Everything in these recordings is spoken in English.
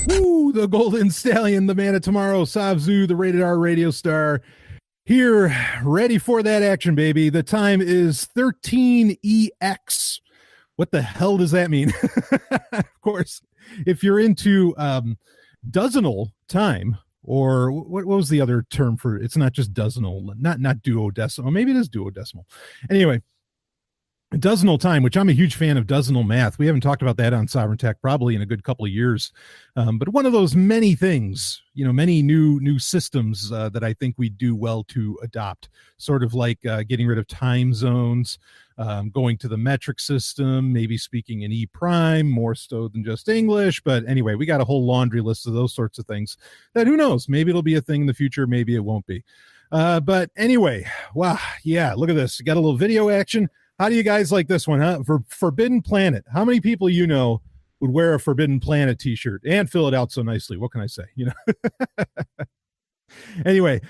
Woo, the Golden Stallion, the man of tomorrow, Savzu, the rated R radio star, here, ready for that action, baby. The time is 13EX. What the hell does that mean? Of course, if you're into dozenal time, or what was the other term for it? It's not just dozenal, not duodecimal. Maybe it is duodecimal. Anyway, dozenal time, which I'm a huge fan of dozenal math. We haven't talked about that on Sovryn Tech probably in a good couple of years. But one of those many things, many new systems that I think we do well to adopt, sort of like getting rid of time zones, going to the metric system, maybe speaking in E prime, more so than just English. But anyway, we got a whole laundry list of those sorts of things that who knows, maybe it'll be a thing in the future. Maybe it won't be. But anyway, wow. Yeah. Look at this. You got a little video action. How do you guys like this one, huh? For Forbidden Planet. How many people would wear a Forbidden Planet t-shirt and fill it out so nicely? What can I say? Anyway,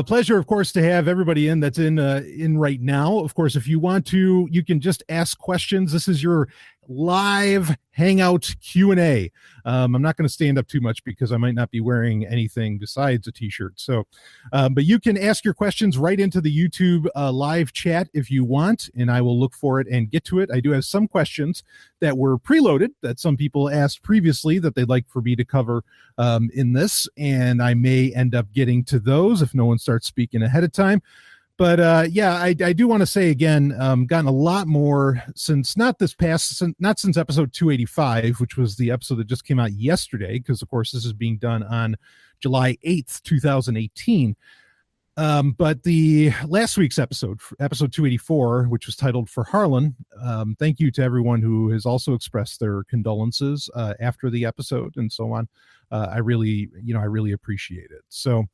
pleasure, of course, to have everybody that's in right now. Of course, if you want to, you can just ask questions. This is your live Hangout Q&A. I'm not going to stand up too much because I might not be wearing anything besides a t-shirt. So, but you can ask your questions right into the YouTube live chat if you want, and I will look for it and get to it. I do have some questions that were preloaded that some people asked previously that they'd like for me to cover in this, and I may end up getting to those if no one starts speaking ahead of time. But I do want to say again, gotten a lot more since not since episode 285, which was the episode that just came out yesterday, because of course this is being done on July 8th, 2018. But the last week's episode 284, which was titled For Harlan, thank you to everyone who has also expressed their condolences after the episode and so on. I really appreciate it. So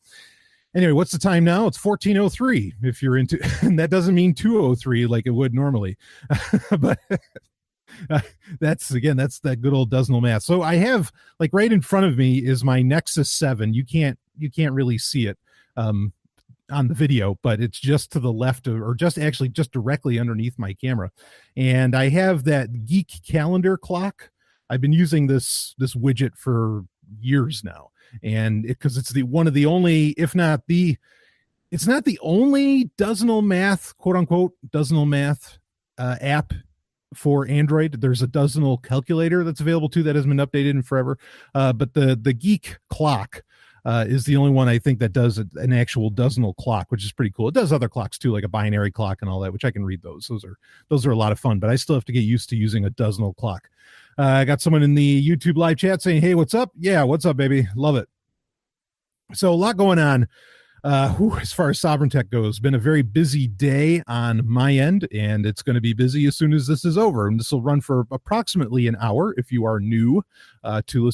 anyway, what's the time now? It's 14:03. If you're into, and that doesn't mean 2:03 like it would normally, but that's that good old dozenal math. So I have right in front of me is my Nexus 7. You can't really see it on the video, but it's just to the left or just directly underneath my camera, and I have that geek calendar clock. I've been using this widget for years now. And because it's one of the only, if not it's not the only dozenal math, quote unquote, dozenal math app for Android. There's a dozenal calculator that's available too that hasn't been updated in forever. But the Geek clock is the only one I think that does an actual dozenal clock, which is pretty cool. It does other clocks too, like a binary clock and all that, which I can read those. Those are a lot of fun, but I still have to get used to using a dozenal clock. I got someone in the YouTube live chat saying, hey, what's up? Yeah, what's up, baby? Love it. So a lot going on as far as Sovryn Tech goes. Been a very busy day on my end, and it's going to be busy as soon as this is over. And this will run for approximately an hour if you are new to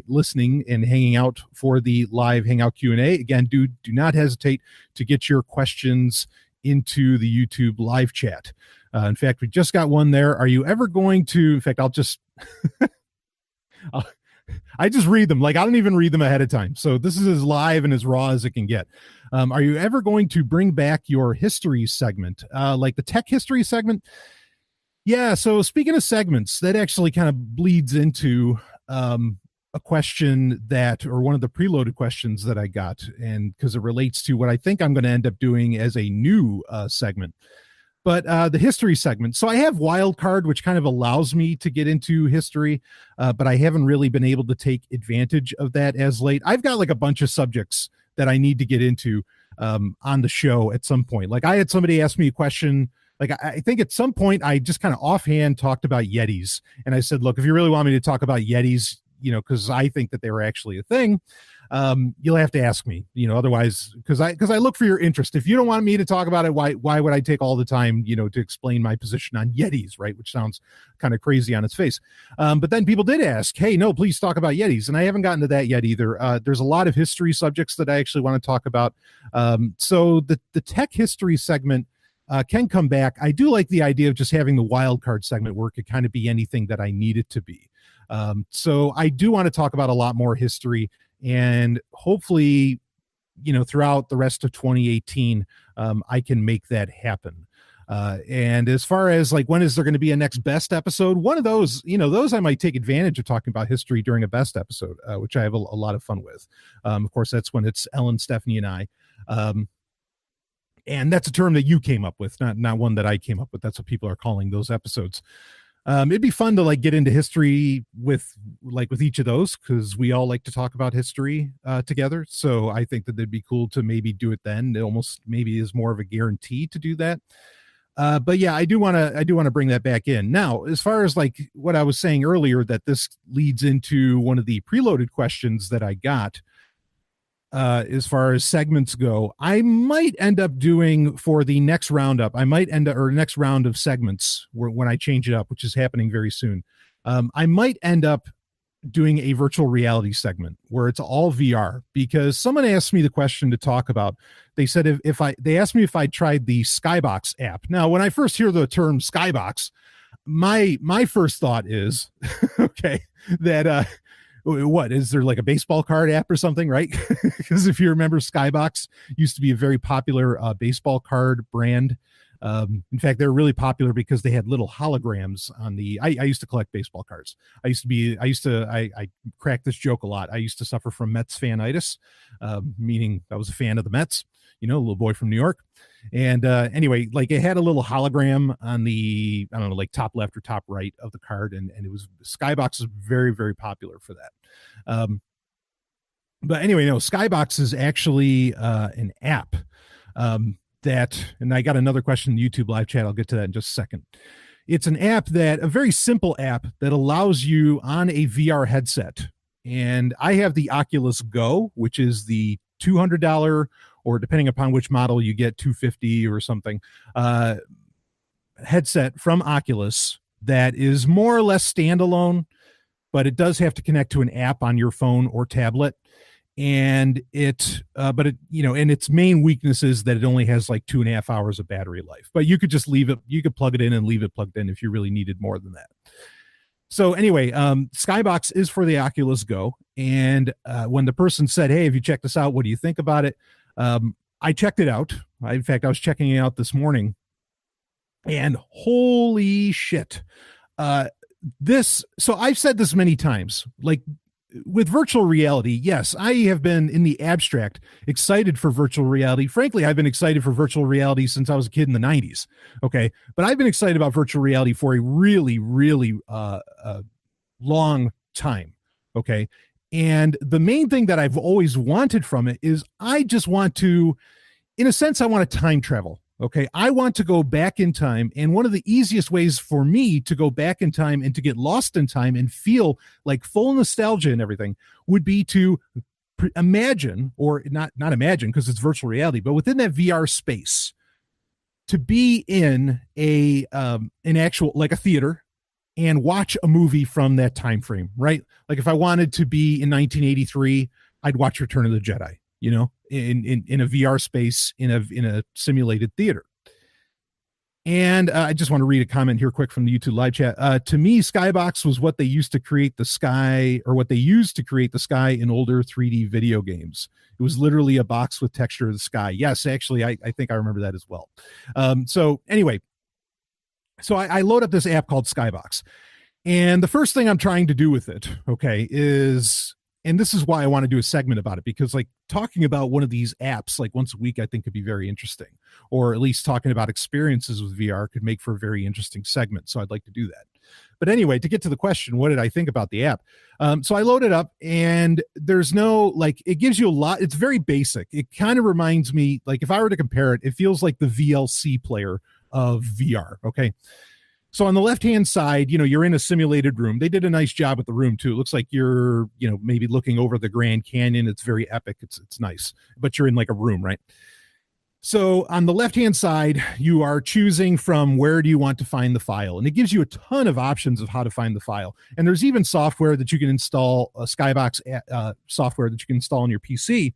listening and hanging out for the live Hangout Q&A. Again, do not hesitate to get your questions into the YouTube live chat. In fact, we just got one there. Are you ever going to, in fact, I'll just, I just read them. I don't even read them ahead of time. So this is as live and as raw as it can get. Are you ever going to bring back your history segment, like the tech history segment? Yeah. So speaking of segments, that actually kind of bleeds into a question or one of the preloaded questions that I got, and because it relates to what I think I'm going to end up doing as a new segment. But the history segment. So I have Wildcard, which kind of allows me to get into history, but I haven't really been able to take advantage of that as late. I've got a bunch of subjects that I need to get into on the show at some point. I had somebody ask me a question. I think at some point I just kind of offhand talked about Yetis. And I said, look, if you really want me to talk about Yetis, because I think that they were actually a thing, you'll have to ask me, otherwise, because I look for your interest. If you don't want me to talk about it, why would I take all the time, to explain my position on Yetis, right? Which sounds kind of crazy on its face. But then people did ask, hey, no, please talk about Yetis. And I haven't gotten to that yet either. There's a lot of history subjects that I actually want to talk about. So the tech history segment can come back. I do like the idea of just having the wild card segment where it could kind of be anything that I need it to be. So I do want to talk about a lot more history, and hopefully, throughout the rest of 2018, I can make that happen. And as far as like, when is there going to be a next best episode? One of those, those I might take advantage of talking about history during a best episode, which I have a lot of fun with. Of course, that's when it's Ellen, Stephanie, and I. And that's a term that you came up with, not one that I came up with. That's what people are calling those episodes. It'd be fun to like get into history with each of those, because we all like to talk about history together. So I think that it'd be cool to maybe do it then. It almost maybe is more of a guarantee to do that. But yeah, I do want to bring that back in. Now, as far as like what I was saying earlier, that this leads into one of the preloaded questions that I got. As far as segments go, I might end up doing for the next roundup. Next round of segments when I change it up, which is happening very soon. I might end up doing a virtual reality segment where it's all VR, because someone asked me the question to talk about. They said they asked me if I tried the Skybox app. Now, when I first hear the term Skybox, my first thought is, okay, that what is there, like a baseball card app or something, right? Because if you remember, Skybox used to be a very popular baseball card brand. In fact, they're really popular because they had little holograms on the. I used to collect baseball cards. I cracked this joke a lot. I used to suffer from Mets fanitis, meaning I was a fan of the Mets. A little boy from New York. And anyway, like it had a little hologram on the, I don't know, like top left or top right of the card. And it was, Skybox is very, very popular for that. But anyway, no, Skybox is actually an app that, and I got another question in the YouTube live chat. I'll get to that in just a second. It's an app a very simple app that allows you on a VR headset. And I have the Oculus Go, which is the $200, or depending upon which model you get, $250 or something, headset from Oculus that is more or less standalone, but it does have to connect to an app on your phone or tablet. And and its main weakness is that it only has like 2.5 hours of battery life, but you could just leave it, you could plug it in and leave it plugged in if you really needed more than that. So anyway, Skybox is for the Oculus Go. And when the person said, hey, have you checked this out? What do you think about it? I checked it out. In fact, I was checking it out this morning, and holy shit. So I've said this many times, like with virtual reality, yes, I have been in the abstract excited for virtual reality. Frankly, I've been excited for virtual reality since I was a kid in the 90s. Okay. But I've been excited about virtual reality for a really, really long time. Okay. And the main thing that I've always wanted from it is I just want to, in a sense, I want to time travel. Okay. I want to go back in time. And one of the easiest ways for me to go back in time and to get lost in time and feel like full nostalgia and everything would be to imagine, or not imagine because it's virtual reality, but within that VR space, to be in an actual, like a theater, and watch a movie from that time frame, right? Like if I wanted to be in 1983, I'd watch Return of the Jedi, in a VR space, in a simulated theater. And I just want to read a comment here quick from the YouTube live chat. To me, Skybox was what they used to create the sky, or what they used to create the sky in older 3D video games. It was literally a box with texture of the sky. Yes, actually, I think I remember that as well. So anyway, so I load up this app called Skybox. And the first thing I'm trying to do with it, okay, is, and this is why I want to do a segment about it, because like talking about one of these apps like once a week, I think could be very interesting, or at least talking about experiences with VR could make for a very interesting segment. So I'd like to do that. But anyway, to get to the question, what did I think about the app? So I load it up, and there's no, like, it gives you a lot. It's very basic. It kind of reminds me, like if I were to compare it, it feels like the VLC player of VR. Okay. So on the left-hand side, you're in a simulated room. They did a nice job with the room too. It looks like you're, maybe looking over the Grand Canyon. It's very epic. It's nice, but you're in like a room, right? So on the left-hand side, you are choosing from where do you want to find the file. And it gives you a ton of options of how to find the file. And there's even software that you can install, Skybox software that you can install on your PC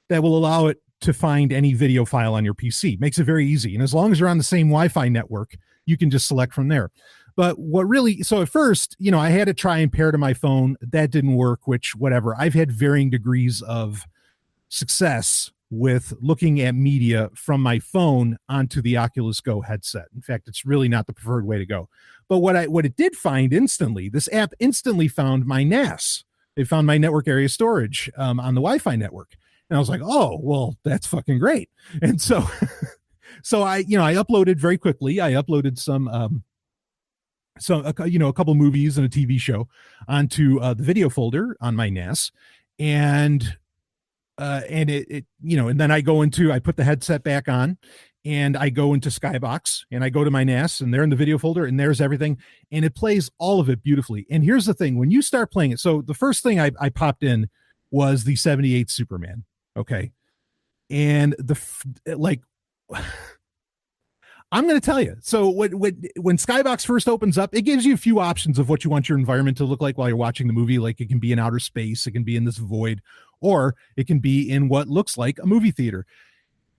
that will allow it to find any video file on your PC. Makes it very easy. And as long as you're on the same Wi-Fi network, you can just select from there. But so at first, I had to try and pair to my phone. That didn't work, which whatever. I've had varying degrees of success with looking at media from my phone onto the Oculus Go headset. In fact, it's really not the preferred way to go. But what it did find instantly, this app instantly found my NAS. It found my network area storage on the Wi-Fi network. And I was like, oh, well, that's fucking great. And so, I uploaded very quickly. I uploaded a couple movies and a TV show onto the video folder on my NAS. And then I put the headset back on and I go into Skybox and I go to my NAS and they're in the video folder and there's everything and it plays all of it beautifully. And here's the thing, when you start playing it, so the first thing I popped in was the 78 Superman. Okay. And I'm going to tell you. So when Skybox first opens up, it gives you a few options of what you want your environment to look like while you're watching the movie. Like it can be in outer space, it can be in this void, or it can be in what looks like a movie theater.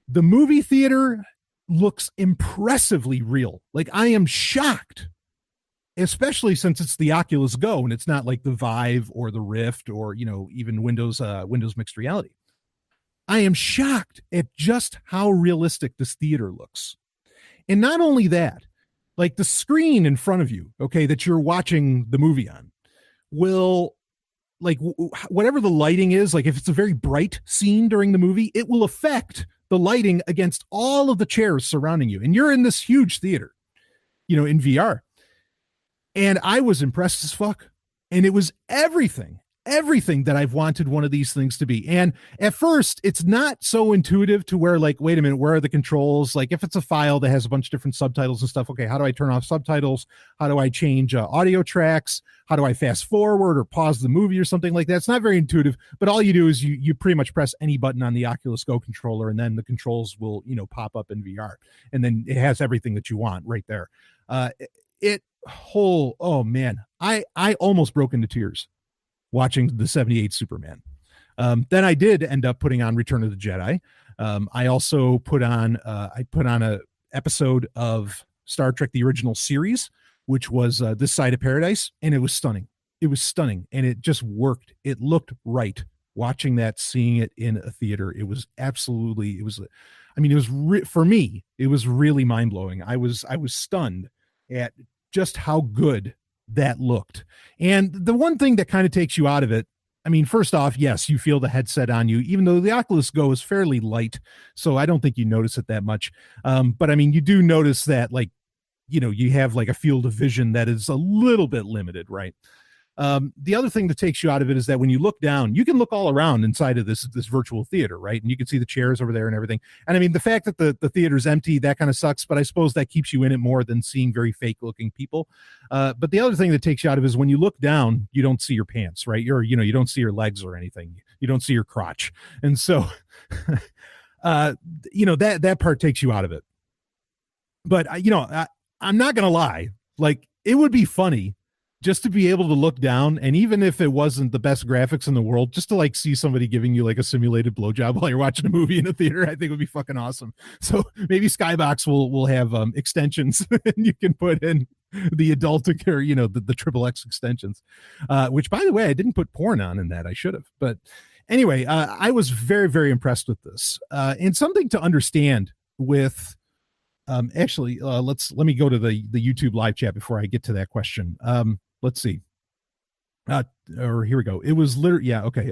The movie theater looks impressively real. Like I am shocked, especially since it's the Oculus Go and it's not like the Vive or the Rift or, even Windows Mixed Reality. I am shocked at just how realistic this theater looks. And not only that, like the screen in front of you, okay, that you're watching the movie on will, like whatever the lighting is, like if it's a very bright scene during the movie, it will affect the lighting against all of the chairs surrounding you. And you're in this huge theater, in VR. And I was impressed as fuck. And it was everything that I've wanted one of these things to be. And at first it's not so intuitive to where like, wait a minute, where are the controls? Like if it's a file that has a bunch of different subtitles and stuff, okay, how do I turn off subtitles? How do I change audio tracks? How do I fast forward or pause the movie or something like that? It's not very intuitive, but all you do is you pretty much press any button on the Oculus Go controller and then the controls will, pop up in VR. And then it has everything that you want right there. Oh man, I almost broke into tears watching the 78 Superman. Then I did end up putting on Return of the Jedi. I also put on a episode of Star Trek, the original series, which was This Side of Paradise. And it was stunning. It was stunning. And it just worked. It looked right. Watching that, seeing it in a theater. It was for me, it was really mind blowing. I was stunned at just how good that looked. And the one thing that kind of takes you out of it, first off, yes, you feel the headset on you, even though the Oculus Go is fairly light. So I don't think you notice it that much. But you do notice that you have like a field of vision that is a little bit limited, right? The other thing that takes you out of it is that when you look down, you can look all around inside of this virtual theater, right? And you can see the chairs over there and everything. And the fact that the theater's empty, that kind of sucks, but I suppose that keeps you in it more than seeing very fake looking people. But the other thing that takes you out of it is when you look down, you don't see your pants, right? You don't see your legs or anything. You don't see your crotch. And so, that part takes you out of it. But, I'm not going to lie. Like, it would be funny just to be able to look down, and even if it wasn't the best graphics in the world, just to like see somebody giving you like a simulated blowjob while you're watching a movie in a theater, I think would be fucking awesome. So maybe Skybox will have extensions and you can put in the adult or the triple X extensions, which by the way, I didn't put porn on in that. I should have. But anyway, I was very, very impressed with this. And something to understand with let me go to the YouTube live chat before I get to that question. Let's see. Or here we go. It was literally, yeah. Okay.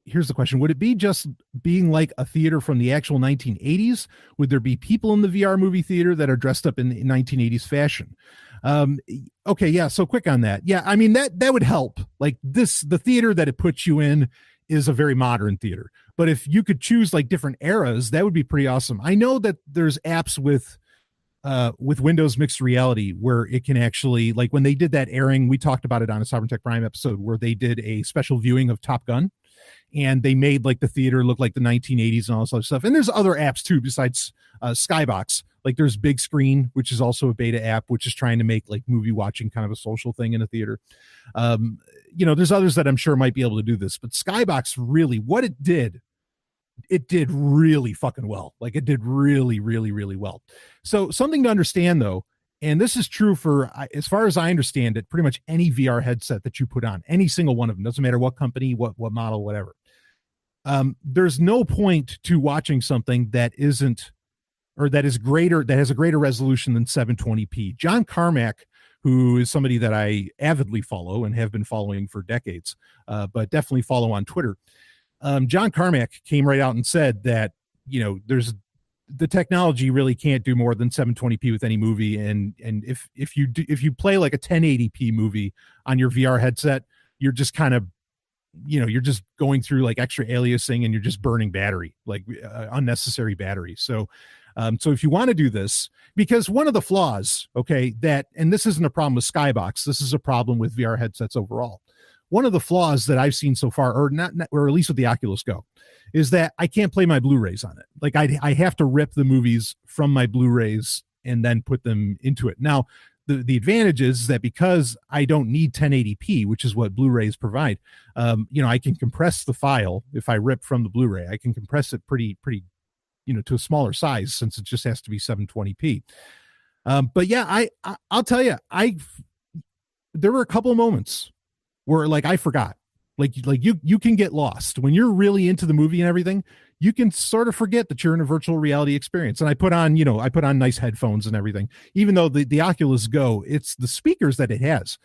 Here's the question. Would it be just being like a theater from the actual 1980s? Would there be people in the VR movie theater that are dressed up in 1980s fashion? Okay. Yeah. So quick on that. Yeah. That would help. Like the theater that it puts you in is a very modern theater, but if you could choose like different eras, that would be pretty awesome. I know that there's apps with Windows Mixed Reality where it can actually, like when they did that airing, we talked about it on a Sovryn Tech Prime episode where they did a special viewing of Top Gun and they made like the theater look like the 1980s and all this other stuff. And there's other apps too, besides Skybox. Like there's Big Screen, which is also a beta app, which is trying to make like movie watching kind of a social thing in a theater. There's others that I'm sure might be able to do this, but Skybox really, what it did really fucking well. Like it did really, really, really well. So something to understand though, and this is true for, as far as I understand it, pretty much any VR headset that you put on, any single one of them, doesn't matter what company, what model, whatever. there's no point to watching something that isn't, or that is greater, that has a greater resolution than 720p. John Carmack, who is somebody that I avidly follow and have been following for decades, but definitely follow on Twitter. John Carmack came right out and said that, there's the technology really can't do more than 720p with any movie. And if you play like a 1080p movie on your VR headset, you're just kind of, you're just going through like extra aliasing and you're just burning battery, like unnecessary battery. So if you want to do this, because one of the flaws, okay, and this isn't a problem with Skybox, this is a problem with VR headsets overall. One of the flaws that I've seen so far, or or at least with the Oculus Go, is that I can't play my Blu-rays on it. Like I have to rip the movies from my Blu-rays and then put them into it. Now, the advantage is that because I don't need 1080p, which is what Blu-rays provide, I can compress the file. If I rip from the Blu-ray, I can compress it pretty, to a smaller size, since it just has to be 720p. But yeah, I'll tell you, there were a couple of moments where like I forgot, like you can get lost when you're really into the movie and everything. You can sort of forget that you're in a virtual reality experience. And I put on nice headphones and everything, even though the Oculus Go, it's the speakers that it has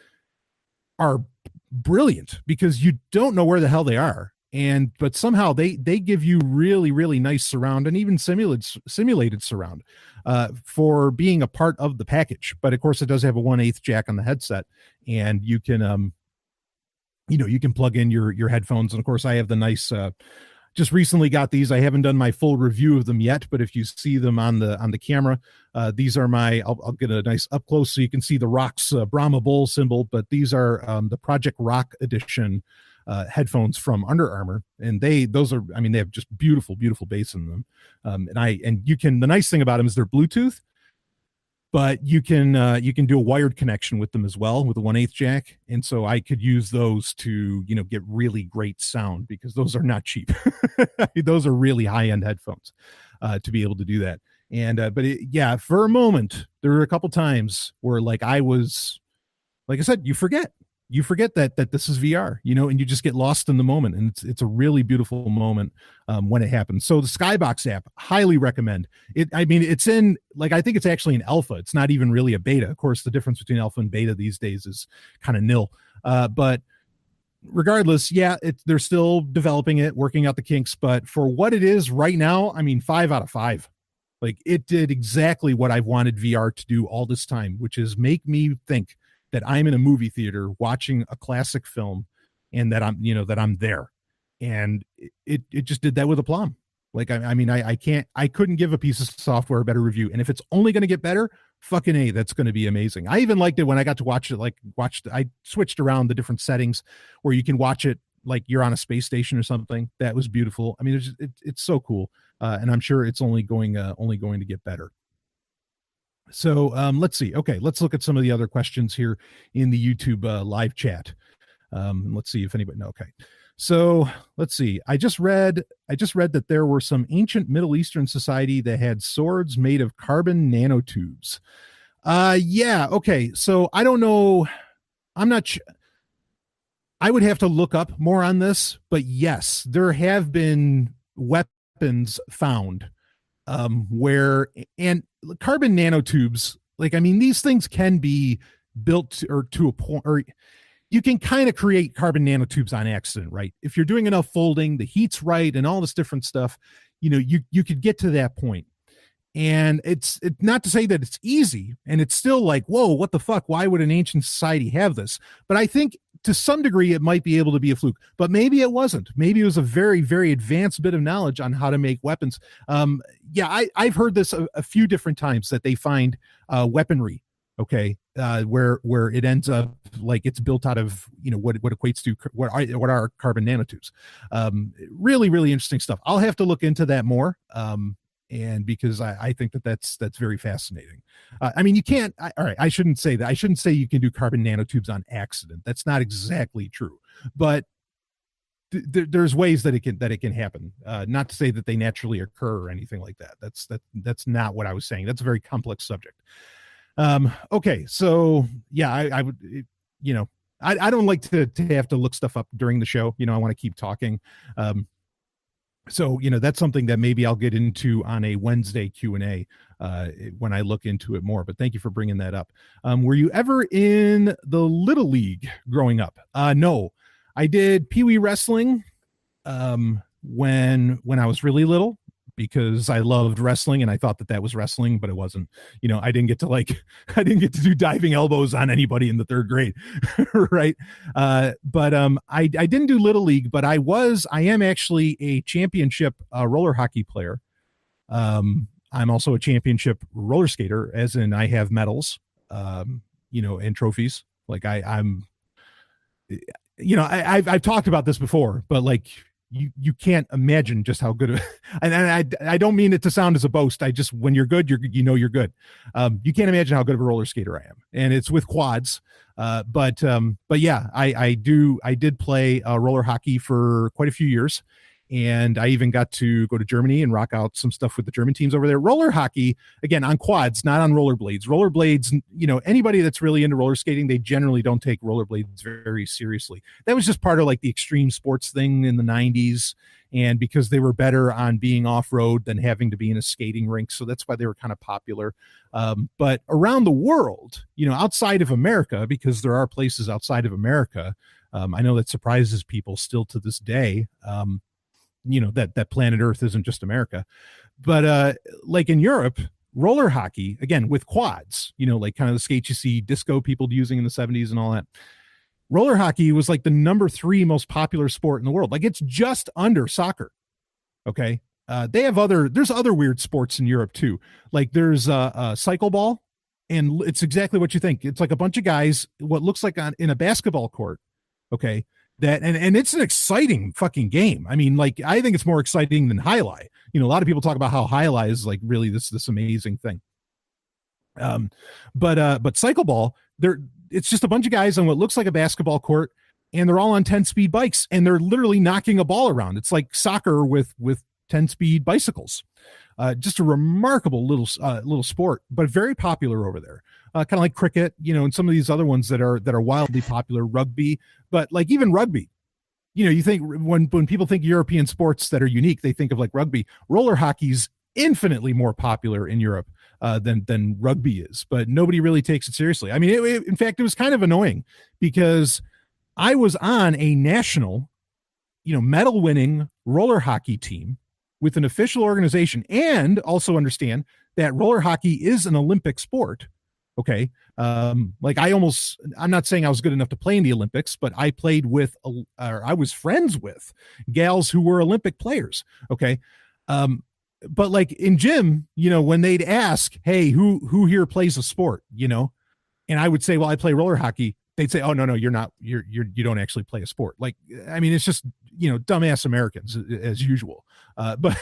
are brilliant because you don't know where the hell they are. But somehow they give you really, really nice surround and even simulated surround for being a part of the package. But of course it does have a 1/8 jack on the headset, and you can, you can plug in your headphones. And of course I have the nice, just recently got these. I haven't done my full review of them yet, but if you see them on the camera, these are I'll get a nice up close so you can see the Rock's Brahma Bull symbol, but these are the Project Rock edition headphones from Under Armour, and they have just beautiful bass in them. The nice thing about them is they're Bluetooth, but you can do a wired connection with them as well with a 1/8 jack. And so I could use those to, get really great sound, because those are not cheap. Those are really high-end headphones to be able to do that. And, for a moment, there were a couple times where like I said, you forget that this is VR, and you just get lost in the moment. And it's a really beautiful moment when it happens. So the Skybox app, highly recommend it. I mean, it's in, like, I think it's actually an alpha. It's not even really a beta. Of course, the difference between alpha and beta these days is kind of nil. But regardless, they're still developing it, working out the kinks. But for what it is right now, 5 out of 5. Like, it did exactly what I've wanted VR to do all this time, which is make me think that I'm in a movie theater watching a classic film, and that I'm there. And it just did that with aplomb. Like, I couldn't give a piece of software a better review. And if it's only going to get better, fucking A, that's going to be amazing. I even liked it when I got to watch it, I switched around the different settings where you can watch it like you're on a space station or something. That was beautiful. It's so cool. And I'm sure it's only going to get better. So let's see. Okay, let's look at some of the other questions here in the YouTube live chat. Let's see if anybody. No, okay. So let's see. I just read that there were some ancient Middle Eastern society that had swords made of carbon nanotubes. Yeah. Okay. So I don't know. I'm not sure. I would have to look up more on this, but yes, there have been weapons found where, and carbon nanotubes, these things can be built to a point, or you can kind of create carbon nanotubes on accident, right? If you're doing enough folding, the heat's right, and all this different stuff, you could get to that point. And it's not to say that it's easy, and it's still like, whoa, what the fuck? Why would an ancient society have this? But I think to some degree it might be able to be a fluke, but maybe it wasn't. Maybe it was a very, very advanced bit of knowledge on how to make weapons. I've heard this a few different times, that they find weaponry, okay, where it ends up like it's built out of, what equates to what are carbon nanotubes. Really, really interesting stuff. I'll have to look into that more. And because I think that's very fascinating. You can't, all right, I shouldn't say that. I shouldn't say you can do carbon nanotubes on accident. That's not exactly true, but there's ways that it can happen. Not to say that they naturally occur or anything like that. That's not what I was saying. That's a very complex subject. Okay. So yeah, I would, I don't like to have to look stuff up during the show. I want to keep talking. So, that's something that maybe I'll get into on a Wednesday Q&A when I look into it more. But thank you for bringing that up. Were you ever in the Little League growing up? No, I did Pee Wee wrestling when I was really little, because I loved wrestling and I thought that was wrestling, but it wasn't. I didn't get to I didn't get to do diving elbows on anybody in the third grade. Right. But I didn't do Little League, but I am actually a championship roller hockey player. I'm also a championship roller skater, as in I have medals, and trophies. Like I'm, I've talked about this before, but you can't imagine just how good and I don't mean it to sound as a boast. I just, when you're good, you're good. You can't imagine how good of a roller skater I am, and it's with quads. But yeah, I did play roller hockey for quite a few years, and I even got to go to Germany and rock out some stuff with the German teams over there. Roller hockey, again, on quads, not on rollerblades. Rollerblades, anybody that's really into roller skating, they generally don't take rollerblades very seriously. That was just part of the extreme sports thing in the 90s. And because they were better on being off-road than having to be in a skating rink. So that's why they were kind of popular. But around the world, outside of America, because there are places outside of America, I know that surprises people still to this day. That planet Earth isn't just America, but in Europe, roller hockey, again, with quads, kind of the skates you see disco people using in the 70s and all that. Roller hockey was the number 3 most popular sport in the world. It's just under soccer. Okay. There's other weird sports in Europe too. There's a cycle ball, and it's exactly what you think. It's a bunch of guys, what looks like in a basketball court. Okay. That and it's an exciting fucking game. I mean, I think it's more exciting than highlight. A lot of people talk about how highlight is really this amazing thing. But cycle ball, it's just a bunch of guys on what looks like a basketball court, and they're all on 10-speed bikes, and they're literally knocking a ball around. It's like soccer with 10-speed bicycles. Just a remarkable little sport, but very popular over there. Kind of like cricket, and some of these other ones that are wildly popular, rugby, but even rugby, you think when people think European sports that are unique, they think of rugby. Roller hockey's infinitely more popular in Europe than rugby is, but nobody really takes it seriously. I mean, in fact, it was kind of annoying because I was on a national, medal winning roller hockey team with an official organization, and also understand that roller hockey is an Olympic sport. Okay. I'm not saying I was good enough to play in the Olympics, but I played with, or I was friends with gals who were Olympic players. Okay. But in gym, when they'd ask, hey, who here plays a sport, and I would say, well, I play roller hockey. They'd say, oh, no, you're not, you don't actually play a sport. I mean, it's just, dumbass Americans as usual. But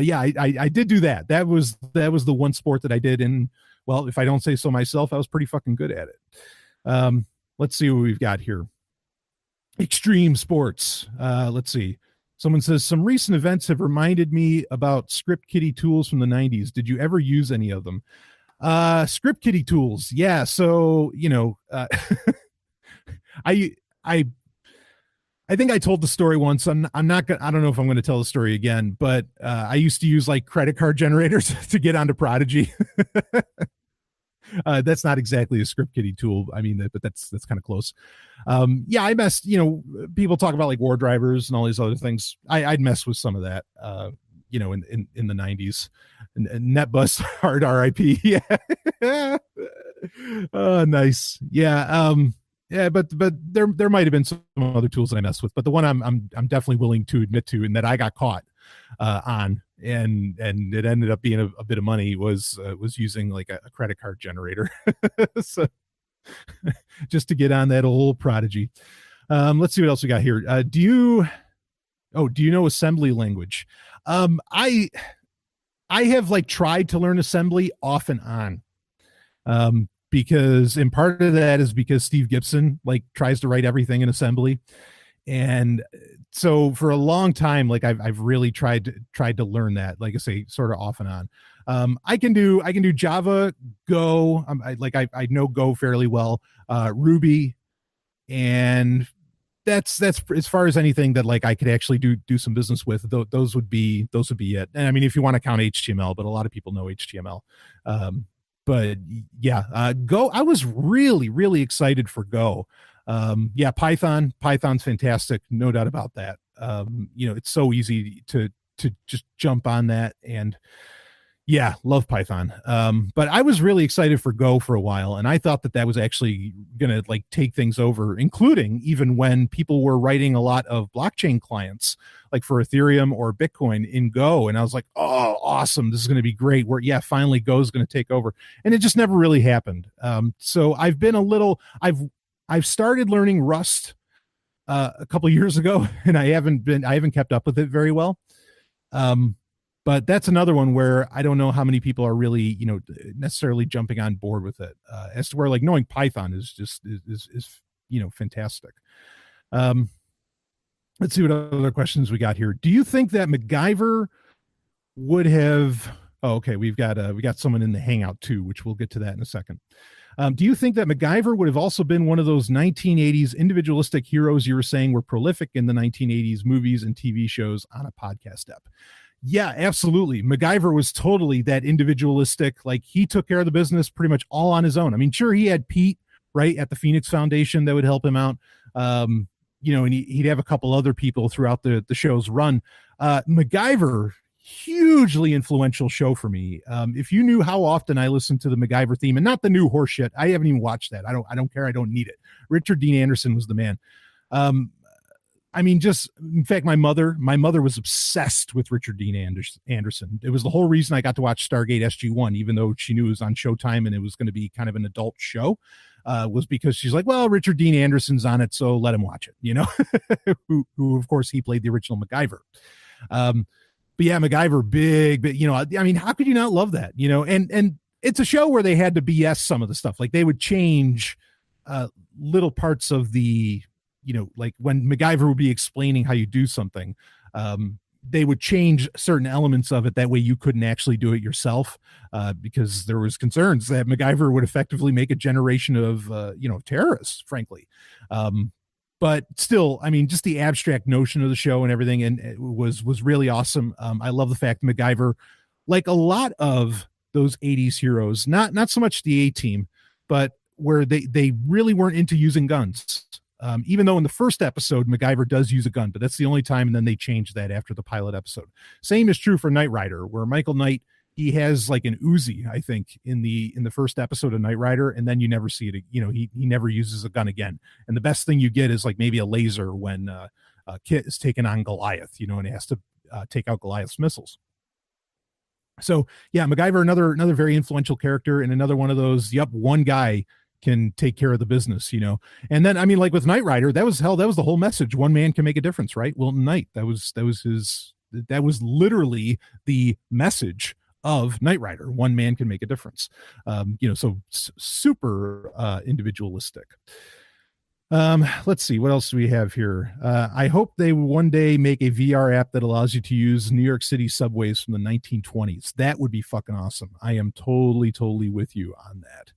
yeah, I did do that. That was the one sport that I did. And well, if I don't say so myself, I was pretty fucking good at it. Let's see what we've got here. Extreme sports. Let's see. Someone says, some recent events have reminded me about Script Kiddie tools from the 90s. Did you ever use any of them? Script Kiddie tools. Yeah. So, I think I told the story once. I'm not gonna, I don't know if I'm going to tell the story again, but I used to use credit card generators to get onto Prodigy. That's not exactly a Script Kiddie tool. I mean, but that's kind of close. Yeah, I messed, people talk about war drivers and all these other things. I'd mess with some of that, in the 90s. And NetBus hard RIP. Yeah. Oh, nice. Yeah. Yeah, but there might have been some other tools that I messed with, but the one I'm definitely willing to admit to, and that I got caught on, and it ended up being a bit of money, was using a credit card generator, so just to get on that old Prodigy. Let's see what else we got here. Do you know assembly language? I have tried to learn assembly off and on. Because, and part of that is because Steve Gibson tries to write everything in assembly. And so for a long time, I've really tried to learn that, I say, sort of off and on. I can do Java, Go. I know Go fairly well, Ruby, and that's as far as anything that like I could actually do some business with. Those would be it. And I mean, if you want to count HTML, but a lot of people know HTML. But yeah, Go. I was really excited for Go. Yeah, Python's fantastic, no doubt about that. It's so easy to just jump on that, and yeah, love Python. But I was really excited for Go for a while, and I thought that was actually gonna like take things over, including even when people were writing a lot of blockchain clients, like for Ethereum or Bitcoin in Go, and I was like, oh, awesome, this is gonna be great. Finally Go is gonna take over, and it just never really happened. So I've started learning Rust a couple of years ago, and I haven't kept up with it very well. But that's another one where I don't know how many people are really, necessarily jumping on board with it. As to where like knowing Python is just fantastic. Let's see what other questions we got here. Do you think that MacGyver would have? Oh, okay. We got someone in the Hangout too, which we'll get to that in a second. Do you think that MacGyver would have also been one of those 1980s individualistic heroes you were saying were prolific in the 1980s movies and TV shows on a podcast ep? Yeah, absolutely. MacGyver was totally that individualistic. Like he took care of the business pretty much all on his own. I mean, sure, he had Pete right at the Phoenix Foundation that would help him out. And he'd have a couple other people throughout the show's run. MacGyver, hugely influential show for me. If you knew how often I listened to the MacGyver theme, and not the new horse shit, I haven't even watched that. I don't care. I don't need it. Richard Dean Anderson was the man. I mean, just in fact, my mother was obsessed with Richard Dean Anderson. It was the whole reason I got to watch Stargate SG-1, even though she knew it was on Showtime and it was going to be kind of an adult show, was because she's like, well, Richard Dean Anderson's on it, so let him watch it, who of course he played the original MacGyver. But yeah, MacGyver, big, I mean, how could you not love that? And it's a show where they had to BS some of the stuff. Like they would change little parts of the, like when MacGyver would be explaining how you do something, they would change certain elements of it. That way you couldn't actually do it yourself, because there was concerns that MacGyver would effectively make a generation of, terrorists, frankly. But still, I mean, just the abstract notion of the show and everything, and it was really awesome. I love the fact MacGyver, like a lot of those 80s heroes, not so much the A-Team, but where they really weren't into using guns. Even though in the first episode, MacGyver does use a gun, but that's the only time, and then they changed that after the pilot episode. Same is true for Knight Rider, where Michael Knight, he has like an Uzi, I think, in the first episode of Knight Rider, and then you never see it. He never uses a gun again. And the best thing you get is like maybe a laser when Kit is taking on Goliath, and he has to take out Goliath's missiles. So yeah, MacGyver, another very influential character, and another one of those, one guy can take care of the business, and then I mean, like with Knight Rider, that was the whole message. One man can make a difference, right? Wilton Knight, that was literally the message of Knight Rider. One man can make a difference. So super individualistic. Let's see, what else do we have here? I hope they one day make a VR app that allows you to use New York City subways from the 1920s. That would be fucking awesome. I am totally with you on that.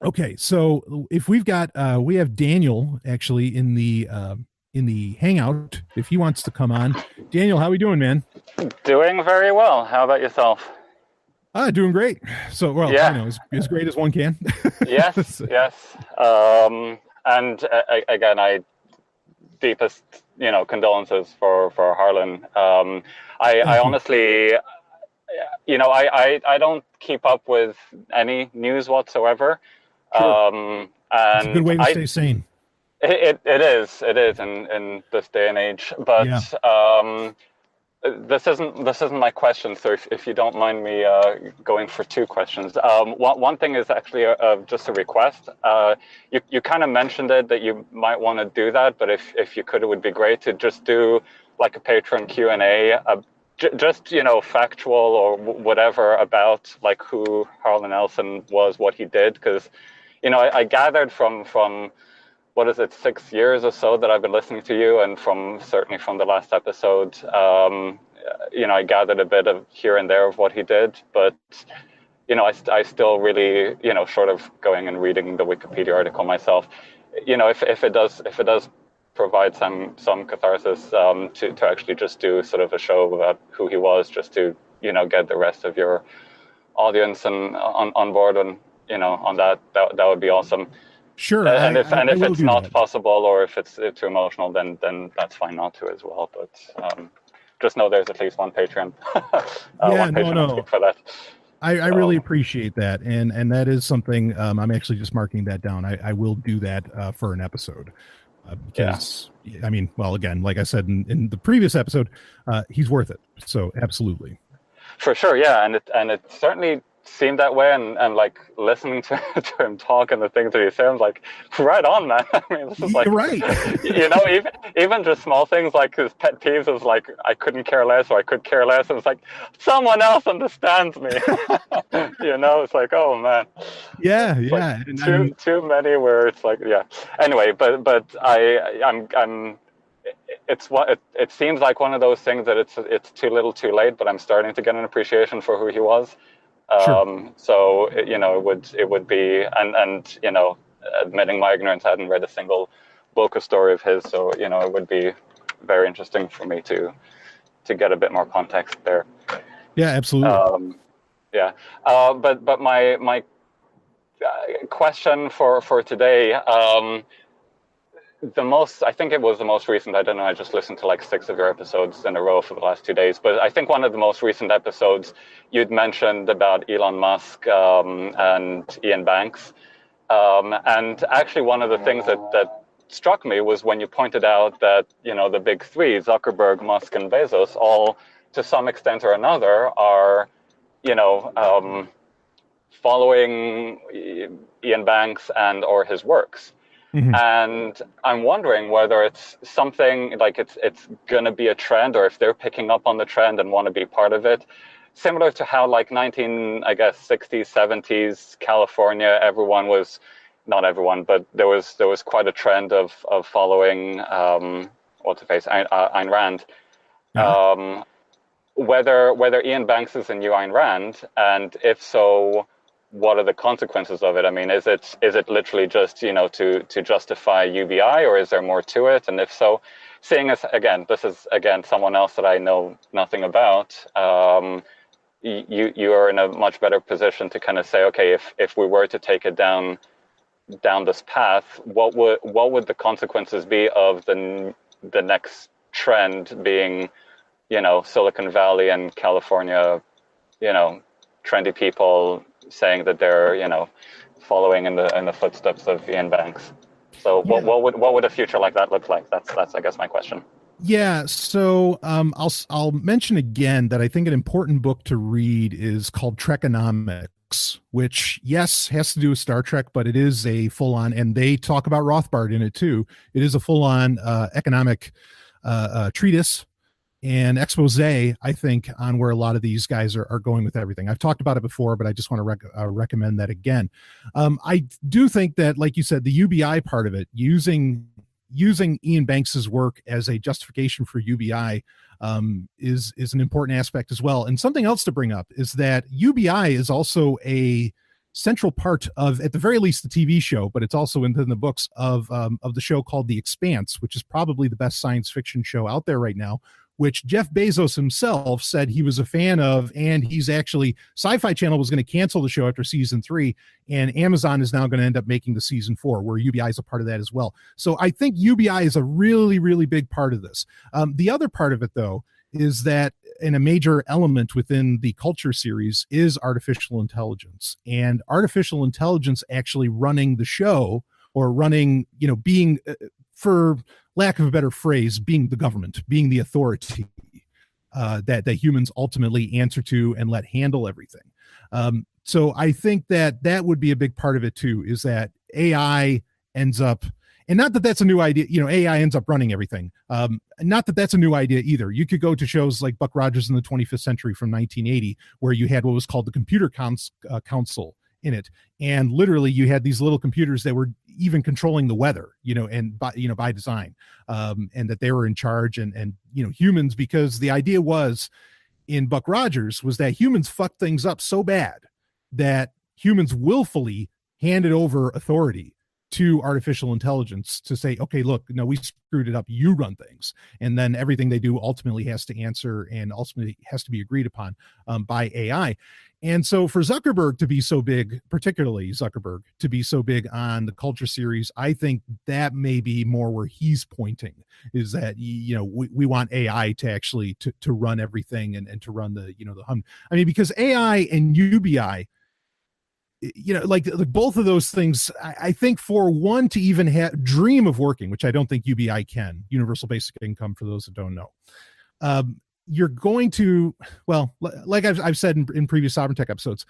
Okay, so if we have Daniel actually in the Hangout, if he wants to come on. Daniel, how are we doing, man? Doing very well. How about yourself? Doing great. So, well, yeah. As great as one can. Yes. And again, deepest, condolences for Harlan. I honestly, I don't keep up with any news whatsoever. Sure. And it's a good way to stay sane. It is in this day and age. But yeah. This isn't my question. So if you don't mind me going for two questions, one thing is actually just a request. You kind of mentioned it that you might want to do that, but if you could, it would be great to just do like a patron Q&A. Just factual or whatever about like who Harlan Ellison was, what he did, because I gathered from what is it, 6 years or so that I've been listening to you, and certainly from the last episode, I gathered a bit of here and there of what he did, but I still really short of going and reading the Wikipedia article myself, if it does provide some catharsis, to actually just do sort of a show about who he was, just to get the rest of your audience and on board on on that would be awesome. Sure. And if it's not that. possible, or if it's too emotional, then that's fine not to as well. But just know there's at least one Patreon. One Patreon for that. I really appreciate that, and that is something I'm actually just marking that down. I will do that for an episode. Because I mean, well, again, like I said in the previous episode, he's worth it. So absolutely, for sure, yeah, and it certainly seemed that way, and like listening to him talk and the things that he said, like, right on, man. I mean, this is like, right. even just small things like his pet peeves is like, I couldn't care less, or I could care less, and it's like, someone else understands me. It's like, oh man. Yeah. Like too many where it's like, yeah. Anyway, but I'm. It seems like one of those things that it's too little, too late. But I'm starting to get an appreciation for who he was. Sure. So it would be, and admitting my ignorance, I hadn't read a single book or story of his, so it would be very interesting for me to get a bit more context there. Yeah, absolutely. But my question for today, I think it was the most recent. I don't know. I just listened to like 6 of your episodes in a row for the last 2 days. But I think one of the most recent episodes you'd mentioned about Elon Musk and Ian Banks. And actually, one of the things that struck me was when you pointed out that the big three, Zuckerberg, Musk, and Bezos, all to some extent or another are following Ian Banks and or his works. Mm-hmm. And I'm wondering whether it's something like it's going to be a trend, or if they're picking up on the trend and want to be part of it. Similar to how like 60s, 70s, California, not everyone, but there was quite a trend of following, what's her face, Ayn Rand. Yeah. Whether Ian Banks is a new Ayn Rand, and if so, what are the consequences of it? I mean, is it literally just to justify UBI, or is there more to it? And if so, seeing as this is someone else that I know nothing about, you are in a much better position to kind of say, okay, if we were to take it down this path, what would the consequences be of the next trend being, Silicon Valley and California, trendy people saying that they're following in the footsteps of Ian Banks. So what would a future like that look like? That's I guess my question. Yeah, so I'll mention again that I think an important book to read is called Trekonomics, which yes has to do with Star Trek, but it is a full-on, and they talk about Rothbard in it too. It is a full-on economic treatise and expose, I think, on where a lot of these guys are going with everything. I've talked about it before, but I just want to recommend that again. I do think that, like you said, the UBI part of it, using Ian Banks's work as a justification for UBI is an important aspect as well. And something else to bring up is that UBI is also a central part of, at the very least, the TV show, but it's also in the books of the show called The Expanse, which is probably the best science fiction show out there right now, which Jeff Bezos himself said he was a fan of, and he's actually, Sci-Fi Channel was going to cancel the show after season 3, and Amazon is now going to end up making the season 4, where UBI is a part of that as well. So I think UBI is a really, really big part of this. The other part of it, though, is that in a major element within the Culture series is artificial intelligence, and artificial intelligence actually running the show, or running, being, for lack of a better phrase, being the government, being the authority that humans ultimately answer to and let handle everything. So I think that would be a big part of it too, is that AI ends up, and not that that's a new idea, AI ends up running everything. Not that that's a new idea either. You could go to shows like Buck Rogers in the 25th Century from 1980, where you had what was called the Computer Council in it, and literally you had these little computers that were even controlling the weather, and by design, and that they were in charge, and humans, because the idea was in Buck Rogers was that humans fucked things up so bad that humans willfully handed over authority to artificial intelligence to say, okay, look, no, we screwed it up. You run things. And then everything they do ultimately has to answer and ultimately has to be agreed upon by AI. And so for Zuckerberg to be so big, particularly Zuckerberg to be so big on the culture series, I think that may be more where he's pointing, is that, you know, we want AI to actually to run everything and to run the, you know, the hum. I mean, because AI and UBI, you know, like both of those things, I think for one to even dream of working, which I don't think UBI can, universal basic income, for those that don't know, you're going to, well, like I've said in previous Sovryn Tech episodes,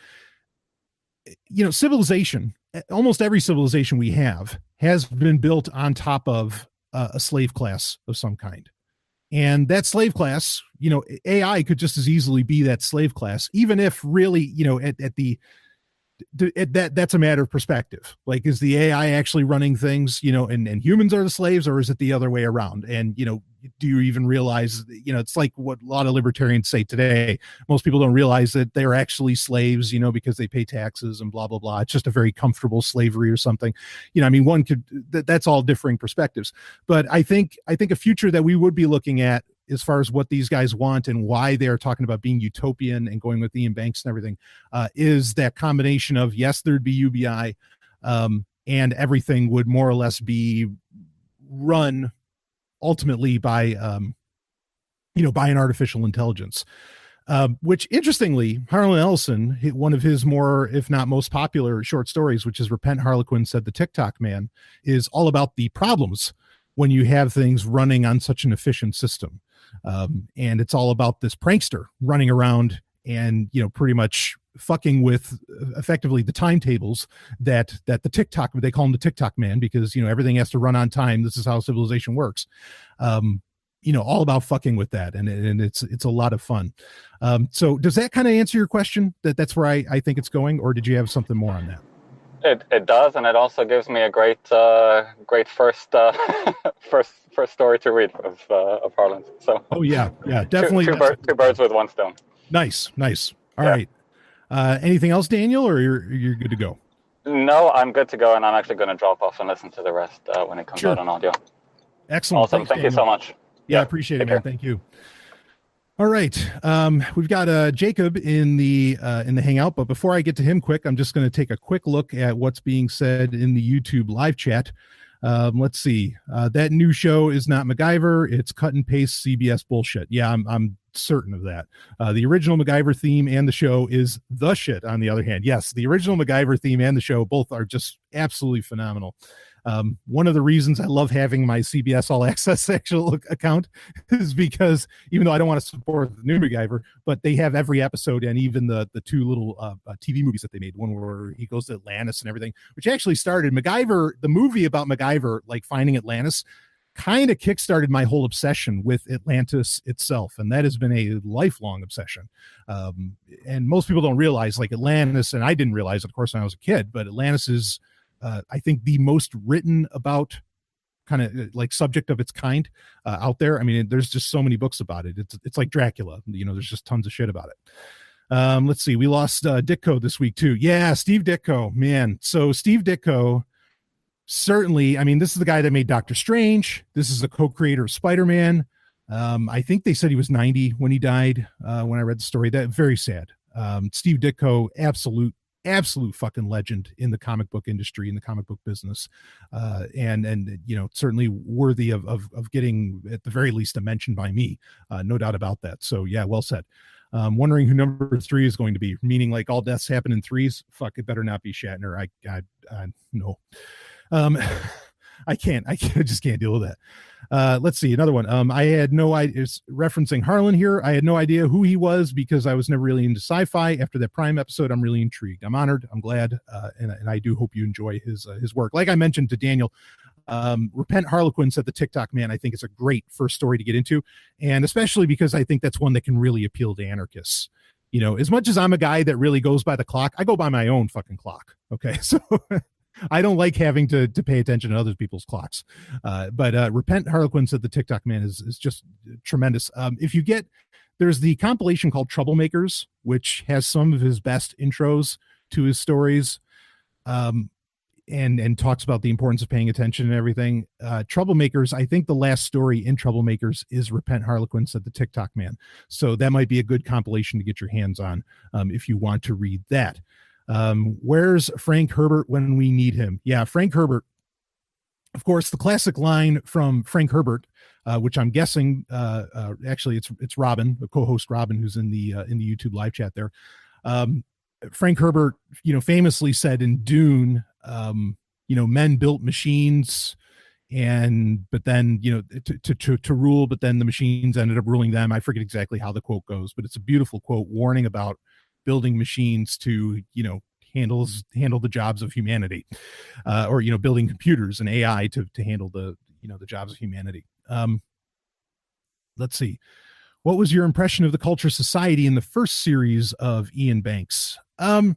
you know, civilization, almost every civilization we have has been built on top of a slave class of some kind. And that slave class, you know, AI could just as easily be that slave class, even if really, you know, at the that's a matter of perspective. Like, is the AI actually running things, you know, and humans are the slaves, or is it the other way around? And, you know, do you even realize, you know, it's like what a lot of libertarians say today. Most people don't realize that they're actually slaves, you know, because they pay taxes and blah, blah, blah. It's just a very comfortable slavery or something. You know, I mean, one could, that's all differing perspectives. But I think a future that we would be looking at as far as what these guys want and why they're talking about being utopian and going with Ian Banks and everything, is that combination of, yes, there'd be UBI, and everything would more or less be run ultimately by, you know, by an artificial intelligence. Which interestingly, Harlan Ellison, one of his more, if not most popular short stories, which is Repent, Harlequin Said the TikTok Man, is all about the problems when you have things running on such an efficient system. And it's all about this prankster running around and, you know, pretty much fucking with effectively the timetables that the TikTok, they call him the TikTok man, because, you know, everything has to run on time. This is how civilization works. You know, all about fucking with that. And it's a lot of fun. So does that kind of answer your question? That's where I think it's going, or did you have something more on that? It does, and it also gives me a great first first story to read of Harlan. So yeah, definitely two birds with one stone. Nice. All right. Anything else, Daniel, or you're good to go? No, I'm good to go, and I'm actually going to drop off and listen to the rest when it comes out on audio. Excellent. Awesome. Thank you so much. Yeah, I appreciate it, man. Thank you. All right. We've got Jacob in the Hangout, but before I get to him quick, I'm just going to take a quick look at what's being said in the YouTube live chat. Let's see. That new show is not MacGyver. It's cut and paste CBS bullshit. Yeah, I'm certain of that. The original MacGyver theme and the show is the shit, on the other hand. Yes, the original MacGyver theme and the show both are just absolutely phenomenal. One of the reasons I love having my CBS All Access actual account is because even though I don't want to support the new MacGyver, but they have every episode, and even the two little TV movies that they made, one where he goes to Atlantis and everything, which actually started MacGyver, the movie about MacGyver, like finding Atlantis, kind of kickstarted my whole obsession with Atlantis itself. And that has been a lifelong obsession. And most people don't realize, like, Atlantis, and I didn't realize, of course, when I was a kid, but Atlantis is, I think, the most written about kind of like subject of its kind out there. I mean, there's just so many books about it. It's like Dracula, you know, there's just tons of shit about it. Let's see. We lost Ditko this week too. Yeah. Steve Ditko, man. So Steve Ditko, certainly, I mean, this is the guy that made Doctor Strange. This is the co-creator of Spider-Man. I think they said he was 90 when he died. When I read the story, that very sad. Steve Ditko, absolute fucking legend in the comic book industry, in the comic book business, and you know, certainly worthy of getting at the very least a mention by me, no doubt about that. So yeah, well said. Wondering who number 3 is going to be, meaning like all deaths happen in threes. Fuck, it better not be Shatner. I no. I just can't deal with that. Let's see, another one. I had no idea, referencing Harlan here, I had no idea who he was because I was never really into sci-fi. After that Prime episode, I'm really intrigued. I'm honored. I'm glad. And I do hope you enjoy his work. Like I mentioned to Daniel, Repent, Harlequin Said the TikTok Man, I think it's a great first story to get into. And especially because I think that's one that can really appeal to anarchists. You know, as much as I'm a guy that really goes by the clock, I go by my own fucking clock. Okay. So I don't like having to pay attention to other people's clocks. But Repent, Harlequin Said the TikTok Man is just tremendous. If you get, there's the compilation called Troublemakers, which has some of his best intros to his stories. and talks about the importance of paying attention and everything. Troublemakers, I think the last story in Troublemakers is Repent Harlequin, said the TikTok man. So that might be a good compilation to get your hands on if you want to read that. Where's Frank Herbert when we need him? Yeah, Frank Herbert. Of course, the classic line from Frank Herbert, which I'm guessing, actually it's Robin, the co-host Robin, who's in the YouTube live chat there. Frank Herbert, famously said in Dune, men built machines, but then to rule, but then the machines ended up ruling them. I forget exactly how the quote goes, but it's a beautiful quote warning about building machines to handle the jobs of humanity, or building computers and AI to handle the jobs of humanity. Let's see. What was your impression of the Culture Society in the first series of Ian Banks? I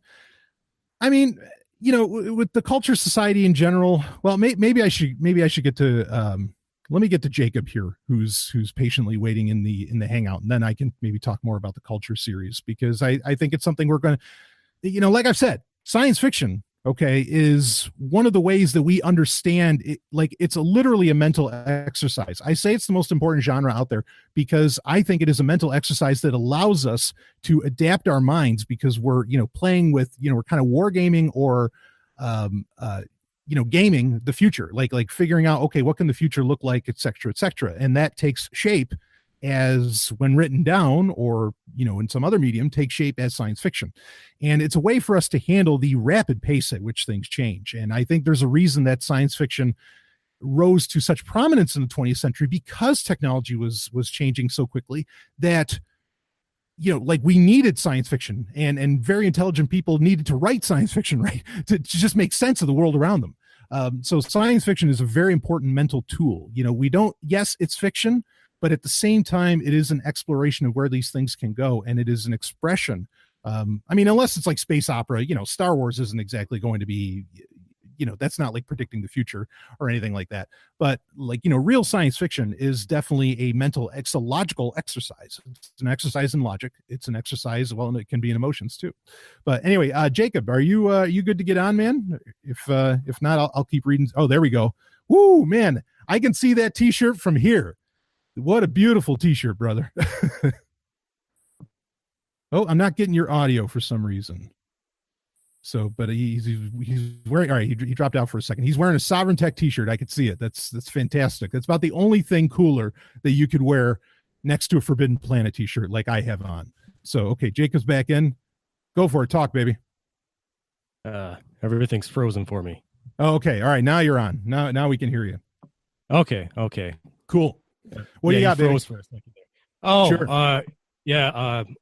mean, with the Culture Society in general, well, maybe I should get to, let me get to Jacob here, who's patiently waiting in the Hangout, and then I can maybe talk more about the Culture series, because I think it's something we're going to, like I've said, science fiction, okay, is one of the ways that we understand it. Like, it's literally a mental exercise. I say it's the most important genre out there because I think it is a mental exercise that allows us to adapt our minds, because we're, playing with, we're kind of wargaming or, gaming the future, like figuring out, okay, what can the future look like, et cetera, et cetera. And that takes shape as, when written down, or in some other medium, take shape as science fiction. And it's a way for us to handle the rapid pace at which things change. And I think there's a reason that science fiction rose to such prominence in the 20th century, because technology was changing so quickly that we needed science fiction, and very intelligent people needed to write science fiction, right, to just make sense of the world around them. So science fiction is a very important mental tool. Yes, it's fiction, but at the same time, it is an exploration of where these things can go, and it is an expression. Unless it's like space opera, Star Wars isn't exactly going to be, that's not like predicting the future or anything like that. But real science fiction is definitely it's a logical exercise. It's an exercise in logic. It's an exercise, and it can be in emotions too. But anyway, Jacob, are you good to get on, man? If not, I'll keep reading. Oh, there we go. Woo, man, I can see that T-shirt from here. What a beautiful T-shirt, brother. Oh, I'm not getting your audio for some reason. So, but he's wearing, all right, he dropped out for a second. He's wearing a Sovryn Tech T-shirt. I could see it. That's fantastic. That's about the only thing cooler that you could wear next to a Forbidden Planet T-shirt like I have on. So, okay, Jacob's back in. Go for it. Talk, baby. Everything's frozen for me. Oh, okay. All right. Now you're on. Now we can hear you. Okay. Cool. What do you got, baby? For a second there. Oh, sure.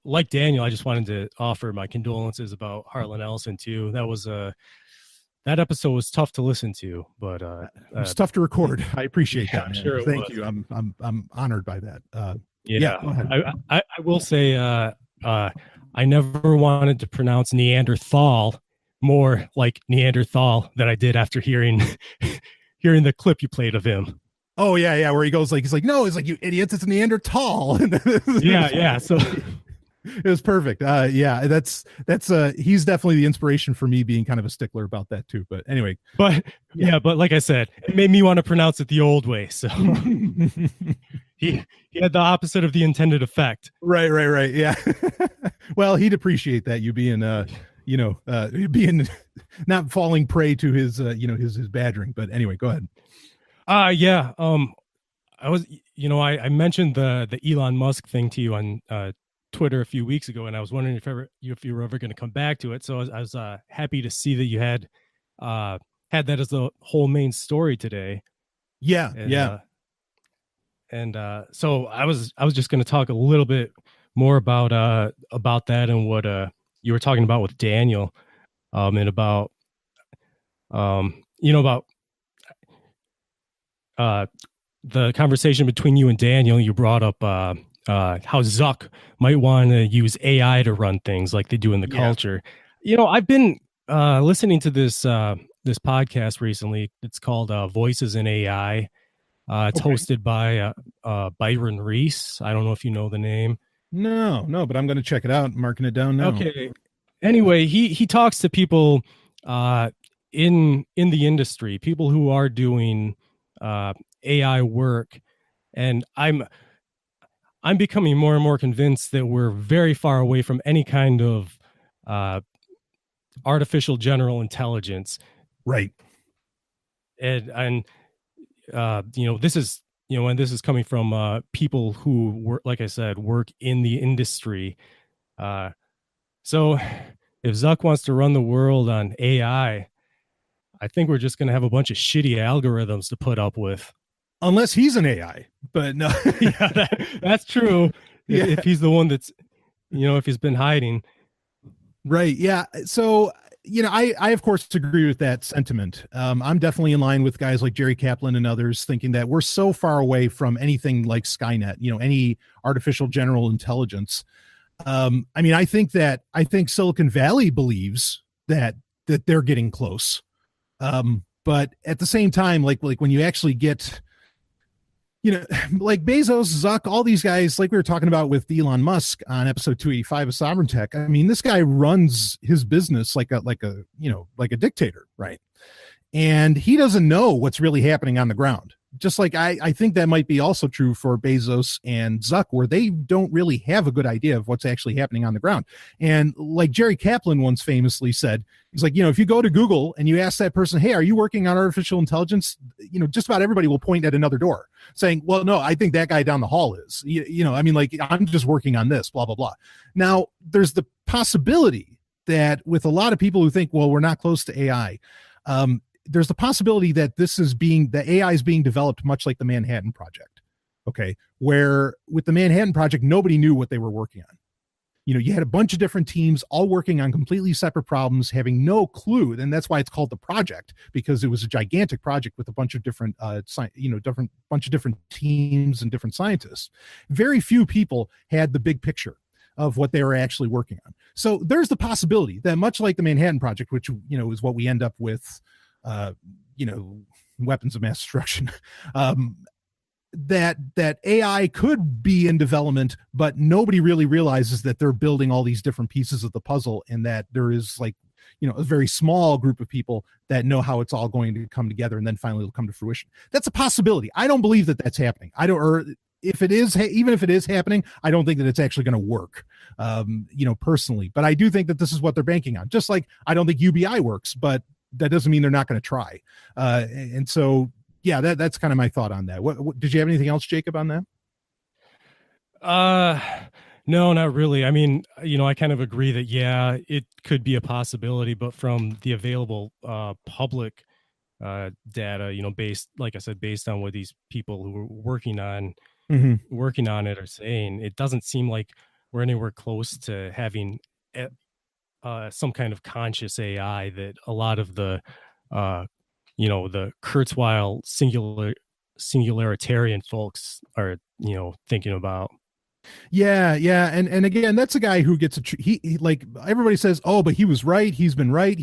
Like Daniel, I just wanted to offer my condolences about Harlan Ellison too. That was that episode was tough to listen to, but it's tough to record. I appreciate that. Sure, thank you. I'm honored by that. Go ahead. I will say I never wanted to pronounce Neanderthal more like Neanderthal than I did after hearing the clip you played of him. Oh yeah, where he's like, no, it's like, you idiots, it's Neanderthal. yeah. So it was perfect. That's he's definitely the inspiration for me, being kind of a stickler about that too. But anyway, but like I said, it made me want to pronounce it the old way. So he had the opposite of the intended effect. Right. Yeah. Well, he'd appreciate that, you being being not falling prey to his his badgering. But anyway, go ahead. I was, I mentioned the Elon Musk thing to you on Twitter a few weeks ago, and I was wondering if you were ever going to come back to it. So I was happy to see that you had that as the whole main story today. Yeah. So I was just going to talk a little bit more about that and what you were talking about with Daniel, and about the conversation between you and Daniel. You brought up how Zuck might want to use AI to run things like they do in the culture. I've been listening to this podcast recently. It's called Voices in AI. It's hosted by Byron Reese. I don't know if you know the name. No, but I'm going to check it out. I'm marking it down now. Okay. Anyway, he talks to people in the industry, people who are doing AI work, and I'm becoming more and more convinced that we're very far away from any kind of artificial general intelligence. Right. And this is, and this is coming from people who work, like I said, work in the industry. So if Zuck wants to run the world on AI, I think we're just going to have a bunch of shitty algorithms to put up with. Unless he's an AI, but no. Yeah, that's true. Yeah. If he's the one that's, if he's been hiding. Right. Yeah. So, I of course agree with that sentiment. I'm definitely in line with guys like Jerry Kaplan and others thinking that we're so far away from anything like Skynet, any artificial general intelligence. I think Silicon Valley believes that they're getting close. But at the same time, like when you actually get, like Bezos, Zuck, all these guys, like we were talking about with Elon Musk on episode 285 of Sovryn Tech. I mean, this guy runs his business like a dictator, right? And he doesn't know what's really happening on the ground. Just like I think that might be also true for Bezos and Zuck, where they don't really have a good idea of what's actually happening on the ground. And like Jerry Kaplan once famously said, he's like, if you go to Google and you ask that person, hey, are you working on artificial intelligence? Just about everybody will point at another door saying, well, no, I think that guy down the hall is, I'm just working on this, blah, blah, blah. Now, there's the possibility that with a lot of people who think, well, we're not close to AI, there's the possibility that the AI is being developed much like the Manhattan Project. Okay. Where with the Manhattan Project, nobody knew what they were working on. You had a bunch of different teams all working on completely separate problems, having no clue. And that's why it's called the project, because it was a gigantic project with a bunch of different, different teams and different scientists. Very few people had the big picture of what they were actually working on. So there's the possibility that much like the Manhattan Project, which, is what we end up with, weapons of mass destruction, that AI could be in development, but nobody really realizes that they're building all these different pieces of the puzzle, and that there is like, a very small group of people that know how it's all going to come together, and then finally it'll come to fruition. That's a possibility. I don't believe that that's happening. If it is, even if it is happening, I don't think that it's actually going to work, personally. But I do think that this is what they're banking on. Just like I don't think UBI works, but that doesn't mean they're not going to try. And so, yeah, that's kind of my thought on that. What did you have anything else, Jacob, on that? No, not really. I mean, I kind of agree that, yeah, it could be a possibility, but from the available public data, based, like I said, based on what these people who are working on it are saying, it doesn't seem like we're anywhere close to having some kind of conscious AI that a lot of the, the Kurzweil singularitarian folks are, thinking about. Yeah. And again, that's a guy who gets he like everybody says, oh, but he was right. He's been right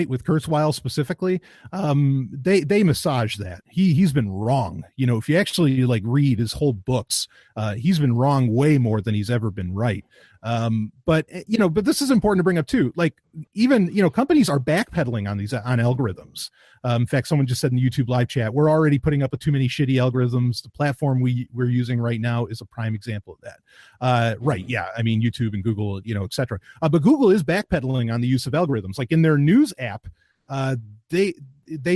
with Kurzweil specifically. They massage that. He's been wrong. If you actually like read his whole books, he's been wrong way more than he's ever been right. But this is important to bring up too. Like even, companies are backpedaling on these, on algorithms. In fact, someone just said in the YouTube live chat, we're already putting up too many shitty algorithms. The platform we're using right now is a prime example of that. Right. Yeah. I mean, YouTube and Google, et cetera. But Google is backpedaling on the use of algorithms. Like in their news app, they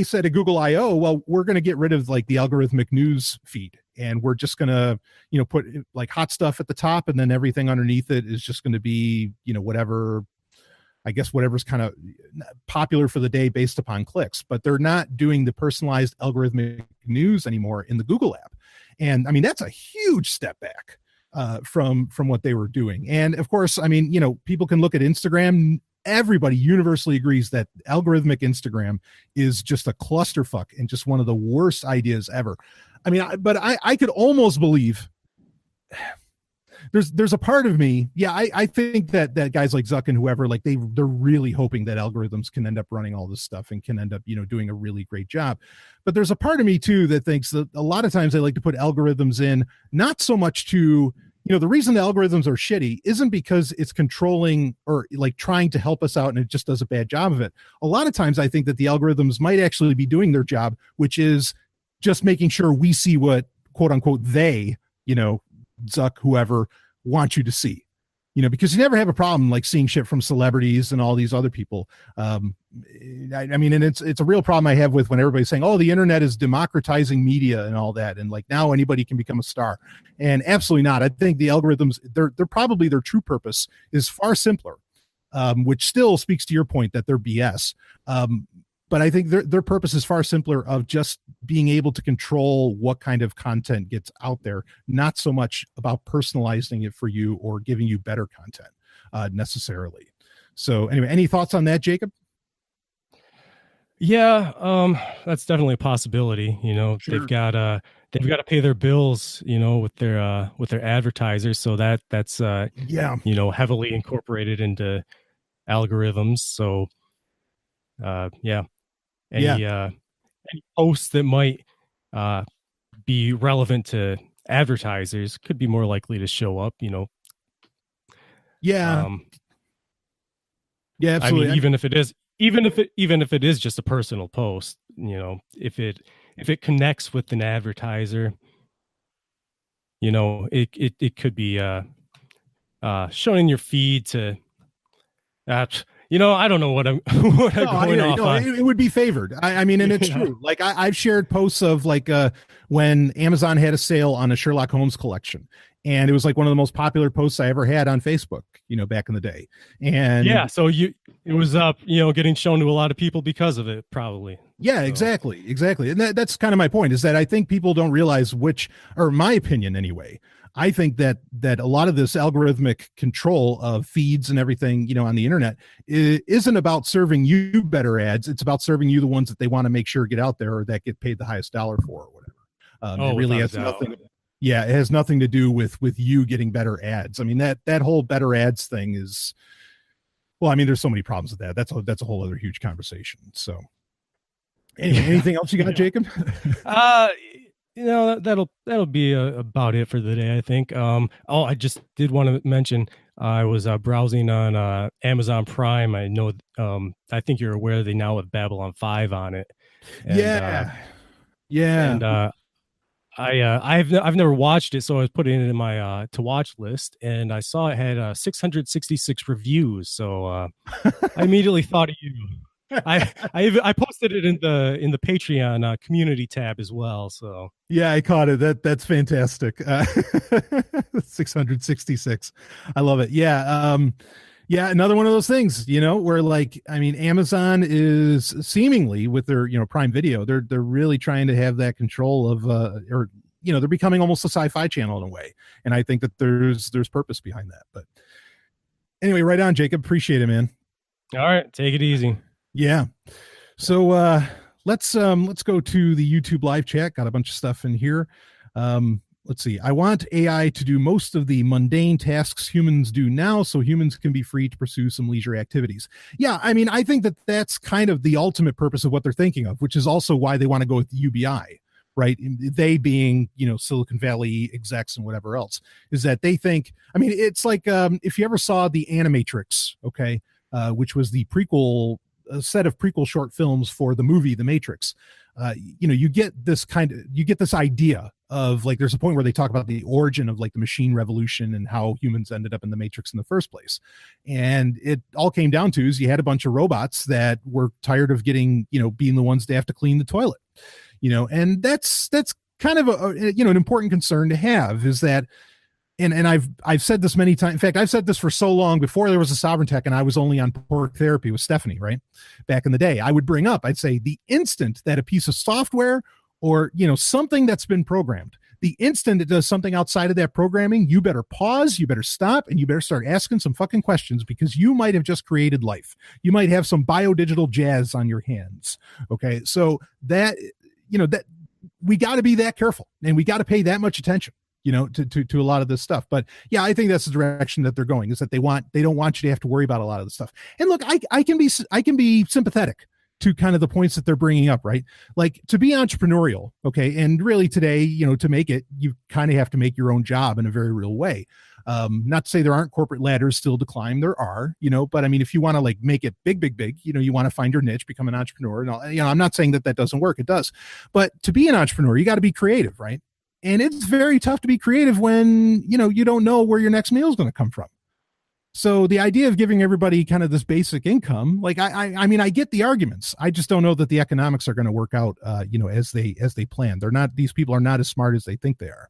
said at Google I/O, well, we're going to get rid of like the algorithmic news feed, and we're just going to, put like hot stuff at the top, and then everything underneath it is just going to be, whatever's kind of popular for the day based upon clicks. But they're not doing the personalized algorithmic news anymore in the Google app. And I mean, that's a huge step back from what they were doing. And of course, I mean, people can look at Instagram. Everybody universally agrees that algorithmic Instagram is just a clusterfuck and just one of the worst ideas ever. I mean, I could almost believe there's a part of me. Yeah. I think that guys like Zuck and whoever, like they're really hoping that algorithms can end up running all this stuff and can end up, doing a really great job. But there's a part of me too that thinks that a lot of times they like to put algorithms in, not so much to the reason the algorithms are shitty isn't because it's controlling or like trying to help us out and it just does a bad job of it. A lot of times I think that the algorithms might actually be doing their job, which is just making sure we see what quote unquote they, Zuck, whoever, want you to see. Because you never have a problem like seeing shit from celebrities and all these other people. And it's a real problem I have with when everybody's saying, oh, the internet is democratizing media and all that. And like now anybody can become a star. And absolutely not. I think the algorithms, they're probably their true purpose is far simpler, which still speaks to your point that they're BS. But I think their purpose is far simpler of just being able to control what kind of content gets out there, not so much about personalizing it for you or giving you better content necessarily. So anyway, any thoughts on that, Jacob? Yeah, that's definitely a possibility. Sure. They've got to pay their bills, with their advertisers. So that's heavily incorporated into algorithms. So any posts that might be relevant to advertisers could be more likely to show up, Yeah, absolutely. I mean, even if it is just a personal post, if it connects with an advertiser, it could be shown in your feed to I don't know what I'm going off on. It would be favored. I mean, and it's true. Like I've shared posts of like when Amazon had a sale on a Sherlock Holmes collection, and it was like one of the most popular posts I ever had on Facebook, back in the day. And yeah, so it was getting shown to a lot of people because of it, probably. Yeah, so. Exactly. And that's kind of my point, is that I think people don't realize or my opinion anyway, I think that a lot of this algorithmic control of feeds and everything, on the internet isn't about serving you better ads. It's about serving you the ones that they want to make sure get out there or that get paid the highest dollar for or whatever. It really has nothing. Yeah, it has nothing to do with you getting better ads. I mean, that whole better ads thing is, well, I mean, there's so many problems with that. That's a whole other huge conversation. So anyway, anything else you got, Jacob? That'll be about it for the day, I think. I just did want to mention I was browsing on Amazon Prime. I know, I think you're aware they now have Babylon 5 on it. And, And I've never watched it, so I was putting it in my to watch list, and I saw it had 666 reviews. So I immediately thought of you. I posted it in the Patreon community tab as well. So yeah, I caught it. That's fantastic. 666. I love it. Yeah. Another one of those things, where like, I mean, Amazon is seemingly with their, Prime Video, they're really trying to have that control of, they're becoming almost a sci-fi channel in a way. And I think that there's purpose behind that. But anyway, right on, Jacob. Appreciate it, man. All right. Take it easy. Yeah. So let's go to the YouTube live chat. Got a bunch of stuff in here. Let's see. I want AI to do most of the mundane tasks humans do now, so humans can be free to pursue some leisure activities. Yeah, I mean, I think that that's kind of the ultimate purpose of what they're thinking of, which is also why they want to go with the UBI, right? They being, Silicon Valley execs and whatever else, is that they think, I mean, it's like if you ever saw the Animatrix, okay, which was the prequel, a set of prequel short films for the movie The Matrix. You get this idea of like, there's a point where they talk about the origin of like the machine revolution and how humans ended up in the Matrix in the first place. And it all came down to is you had a bunch of robots that were tired of getting, being the ones to have to clean the toilet, and that's kind of an important concern to have, is that, and I've said this many times. In fact, I've said this for so long before there was a Sovryn Tech and I was only on Pork Therapy with Stephanie, right? Back in the day, I would bring up, I'd say the instant that a piece of software or, something that's been programmed, the instant it does something outside of that programming, you better pause, you better stop, and you better start asking some fucking questions, because you might have just created life. You might have some biodigital jazz on your hands. Okay. So that, that we got to be that careful, and we got to pay that much attention, to a lot of this stuff. But yeah, I think that's the direction that they're going, is that they don't want you to have to worry about a lot of this stuff. And look, I can be sympathetic to kind of the points that they're bringing up, right? Like to be entrepreneurial, okay, and really today, you know, to make it, you kind of have to make your own job in a very real way. Not to say there aren't corporate ladders still to climb. There are, you know, but I mean, if you want to like make it big, you know, you want to find your niche, become an entrepreneur. And all, you know, I'm not saying that doesn't work. It does. But to be an entrepreneur, you got to be creative, right? And it's very tough to be creative when, you know, you don't know where your next meal is going to come from. So the idea of giving everybody kind of this basic income, like I mean, I get the arguments. I just don't know that the economics are going to work out, you know, as they plan. They're not. These people are not as smart as they think they are.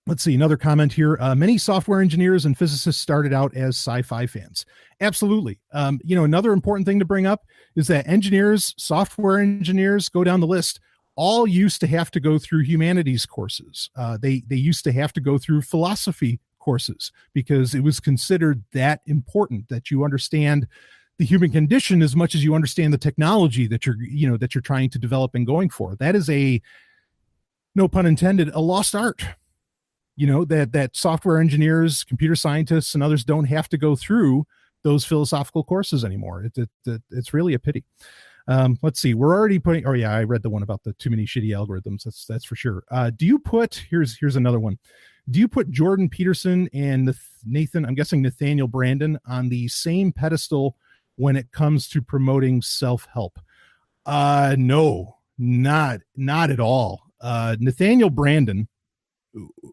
Let's see, another comment here. Many software engineers and physicists started out as sci-fi fans. Absolutely. You know, another important thing to bring up is that engineers, software engineers, go down the list, all used to have to go through humanities courses. They used to have to go through philosophy courses because it was considered that important that you understand the human condition as much as you understand the technology that you're trying to develop and going for. That is a, no pun intended, a lost art. You know, that software engineers, computer scientists, and others don't have to go through those philosophical courses anymore. It's really a pity. Let's see. We're already putting. Oh yeah, I read the one about the too many shitty algorithms. That's for sure. Do you put? Here's another one. Do you put Jordan Peterson and Nathan? I'm guessing Nathaniel Branden on the same pedestal when it comes to promoting self-help? No, not at all. Nathaniel Branden,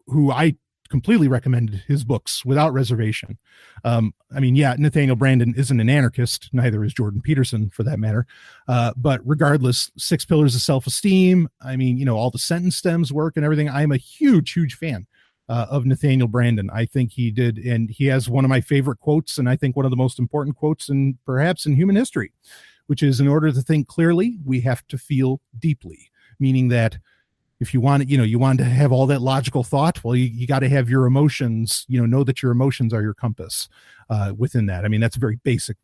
who I completely recommended his books without reservation. I mean, yeah, Nathaniel Branden isn't an anarchist. Neither is Jordan Peterson for that matter. But regardless, 6 Pillars of Self-Esteem. I mean, you know, all the sentence stems work and everything. I'm a huge fan of Nathaniel Branden. I think he did. And he has one of my favorite quotes. And I think one of the most important quotes in perhaps in human history, which is, in order to think clearly, we have to feel deeply, meaning that if you want, you want to have all that logical thought, well, you got to have your emotions, know that your emotions are your compass within that. I mean, that's a very basic,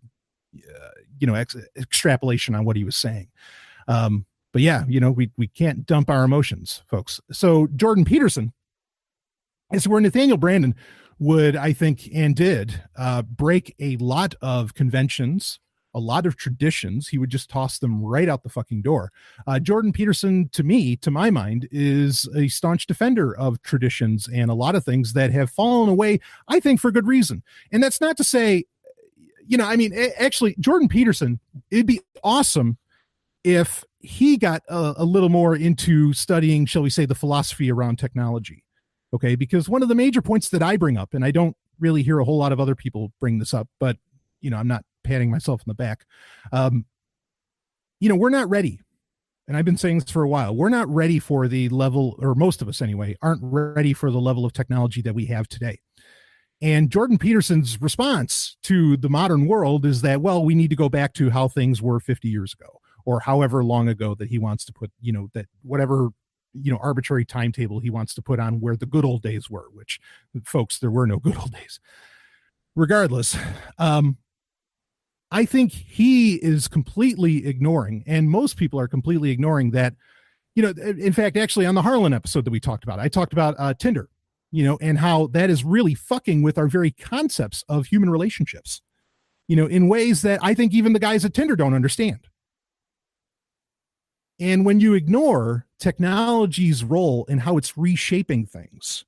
extrapolation on what he was saying. But yeah, we can't dump our emotions, folks. So Jordan Peterson is where Nathaniel Branden would, I think, and did break a lot of conventions, a lot of traditions. He would just toss them right out the fucking door. Jordan Peterson, to my mind, is a staunch defender of traditions and a lot of things that have fallen away, I think, for good reason. And that's not to say, actually, Jordan Peterson, it'd be awesome if he got a little more into studying, shall we say, the philosophy around technology. Okay, because one of the major points that I bring up, and I don't really hear a whole lot of other people bring this up, but I'm not patting myself in the back. We're not ready. And I've been saying this for a while. We're not ready for the level, or most of us anyway, aren't ready for the level of technology that we have today. And Jordan Peterson's response to the modern world is that, well, we need to go back to how things were 50 years ago, or however long ago that he wants to put, that whatever, arbitrary timetable he wants to put on where the good old days were, which, folks, there were no good old days. Regardless, I think he is completely ignoring, and most people are completely ignoring that, in fact, actually on the Harlan episode that we talked about, I talked about Tinder, and how that is really fucking with our very concepts of human relationships, in ways that I think even the guys at Tinder don't understand. And when you ignore technology's role in how it's reshaping things,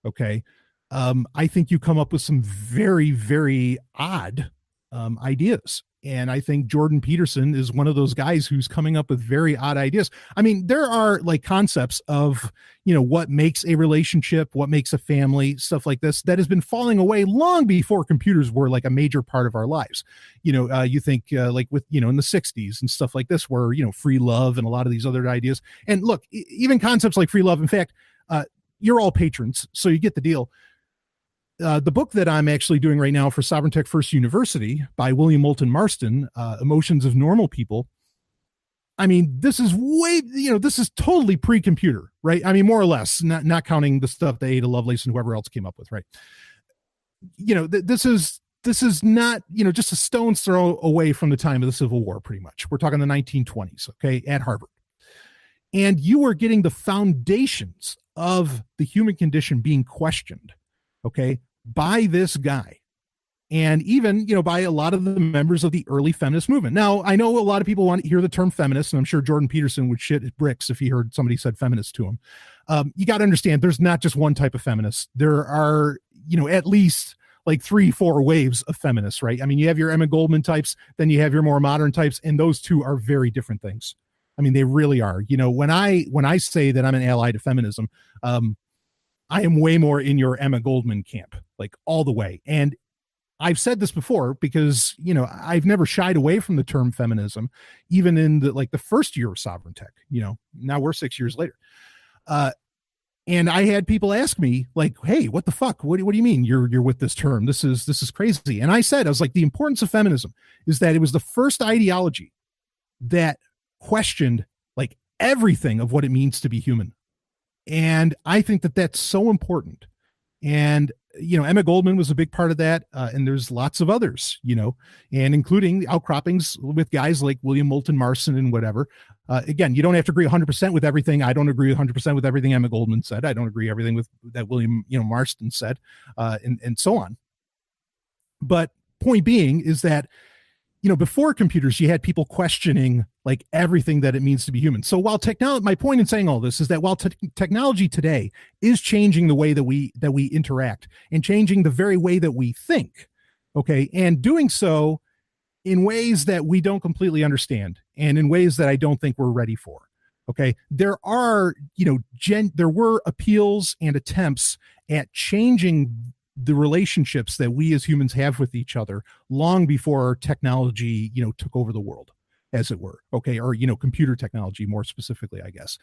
okay, I think you come up with some very, very odd ideas. And I think Jordan Peterson is one of those guys who's coming up with very odd ideas. I mean, there are like concepts of, what makes a relationship, what makes a family, stuff like this, that has been falling away long before computers were like a major part of our lives. You think like with, in the 60s and stuff like this, where, free love and a lot of these other ideas. And look, even concepts like free love, in fact, you're all patrons, so you get the deal. The book that I'm actually doing right now for Sovryn Tech First University by William Moulton Marston, Emotions of Normal People. I mean, this is this is totally pre-computer, right? I mean, more or less, not counting the stuff that Ada Lovelace and whoever else came up with, right? This is not, just a stone's throw away from the time of the Civil War, pretty much. We're talking the 1920s, okay, at Harvard. And you are getting the foundations of the human condition being questioned, okay, by this guy. and even, by a lot of the members of the early feminist movement. Now, I know a lot of people want to hear the term feminist, and I'm sure Jordan Peterson would shit at bricks if he heard somebody said feminist to him. You got to understand, there's not just one type of feminist. There are, at least like 3-4 waves of feminists, right? I mean, you have your Emma Goldman types, then you have your more modern types, and those two are very different things. I mean, they really are. When I say that I'm an ally to feminism, I am way more in your Emma Goldman camp, like all the way. And I've said this before because, I've never shied away from the term feminism, even in the first year of Sovryn Tech. Now we're 6 years later. And I had people ask me like, hey, what the fuck? What do you mean you're with this term? This is crazy. And I was like, the importance of feminism is that it was the first ideology that questioned like everything of what it means to be human. And I think that that's so important. And, Emma Goldman was a big part of that. And there's lots of others, and including outcroppings with guys like William Moulton Marston and whatever. Again, you don't have to agree 100% with everything. I don't agree 100% with everything Emma Goldman said. I don't agree everything with that William, Marston said, and so on. But point being is that, before computers, you had people questioning like everything that it means to be human. So while technology, my point in saying all this is that while technology today is changing the way that we interact and changing the very way that we think, okay, and doing so in ways that we don't completely understand and in ways that I don't think we're ready for. Okay, there are, there were appeals and attempts at changing the relationships that we as humans have with each other long before technology, took over the world, as it were. Okay. Or, computer technology, more specifically, I guess,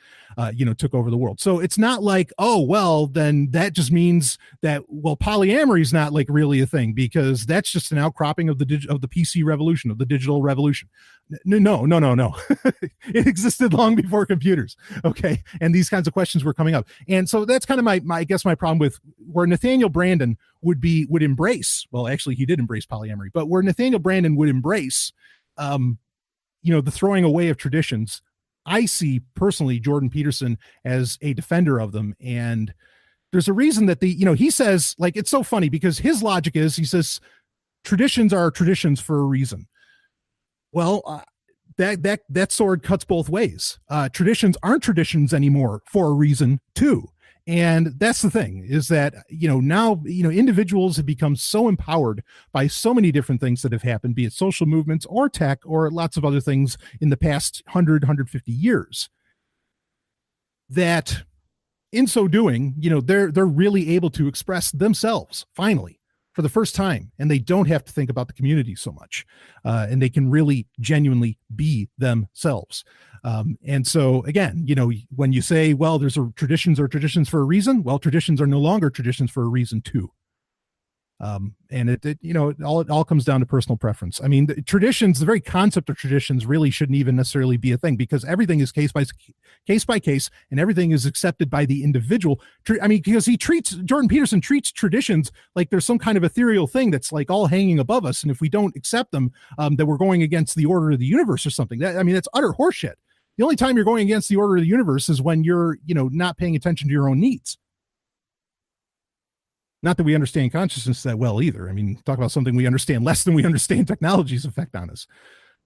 took over the world. So it's not like, oh, well, then that just means that, well, polyamory is not like really a thing because that's just an outcropping of the PC revolution, of the digital revolution. No. It existed long before computers. Okay. And these kinds of questions were coming up. And so that's kind of I guess my problem with where Nathaniel Branden would embrace, well, actually he did embrace polyamory, but where Nathaniel Branden would embrace, the throwing away of traditions, I see personally Jordan Peterson as a defender of them. And there's a reason that he says, like, it's so funny because his logic is, he says, traditions are traditions for a reason. Well, that sword cuts both ways. Traditions aren't traditions anymore for a reason too. And that's the thing is that, now, individuals have become so empowered by so many different things that have happened, be it social movements or tech or lots of other things in the past 150 years, that in so doing, they're really able to express themselves finally for the first time, and they don't have to think about the community so much, and they can really genuinely be themselves. And so again, when you say, well, traditions are traditions for a reason, well, traditions are no longer traditions for a reason too. And it all comes down to personal preference. I mean, traditions, the very concept of traditions really shouldn't even necessarily be a thing because everything is case by case and everything is accepted by the individual. I mean, because Jordan Peterson treats traditions like there's some kind of ethereal thing that's like all hanging above us. And if we don't accept them, that we're going against the order of the universe or something. That's utter horseshit. The only time you're going against the order of the universe is when you're, not paying attention to your own needs. Not that we understand consciousness that well either. I mean, talk about something we understand less than we understand technology's effect on us.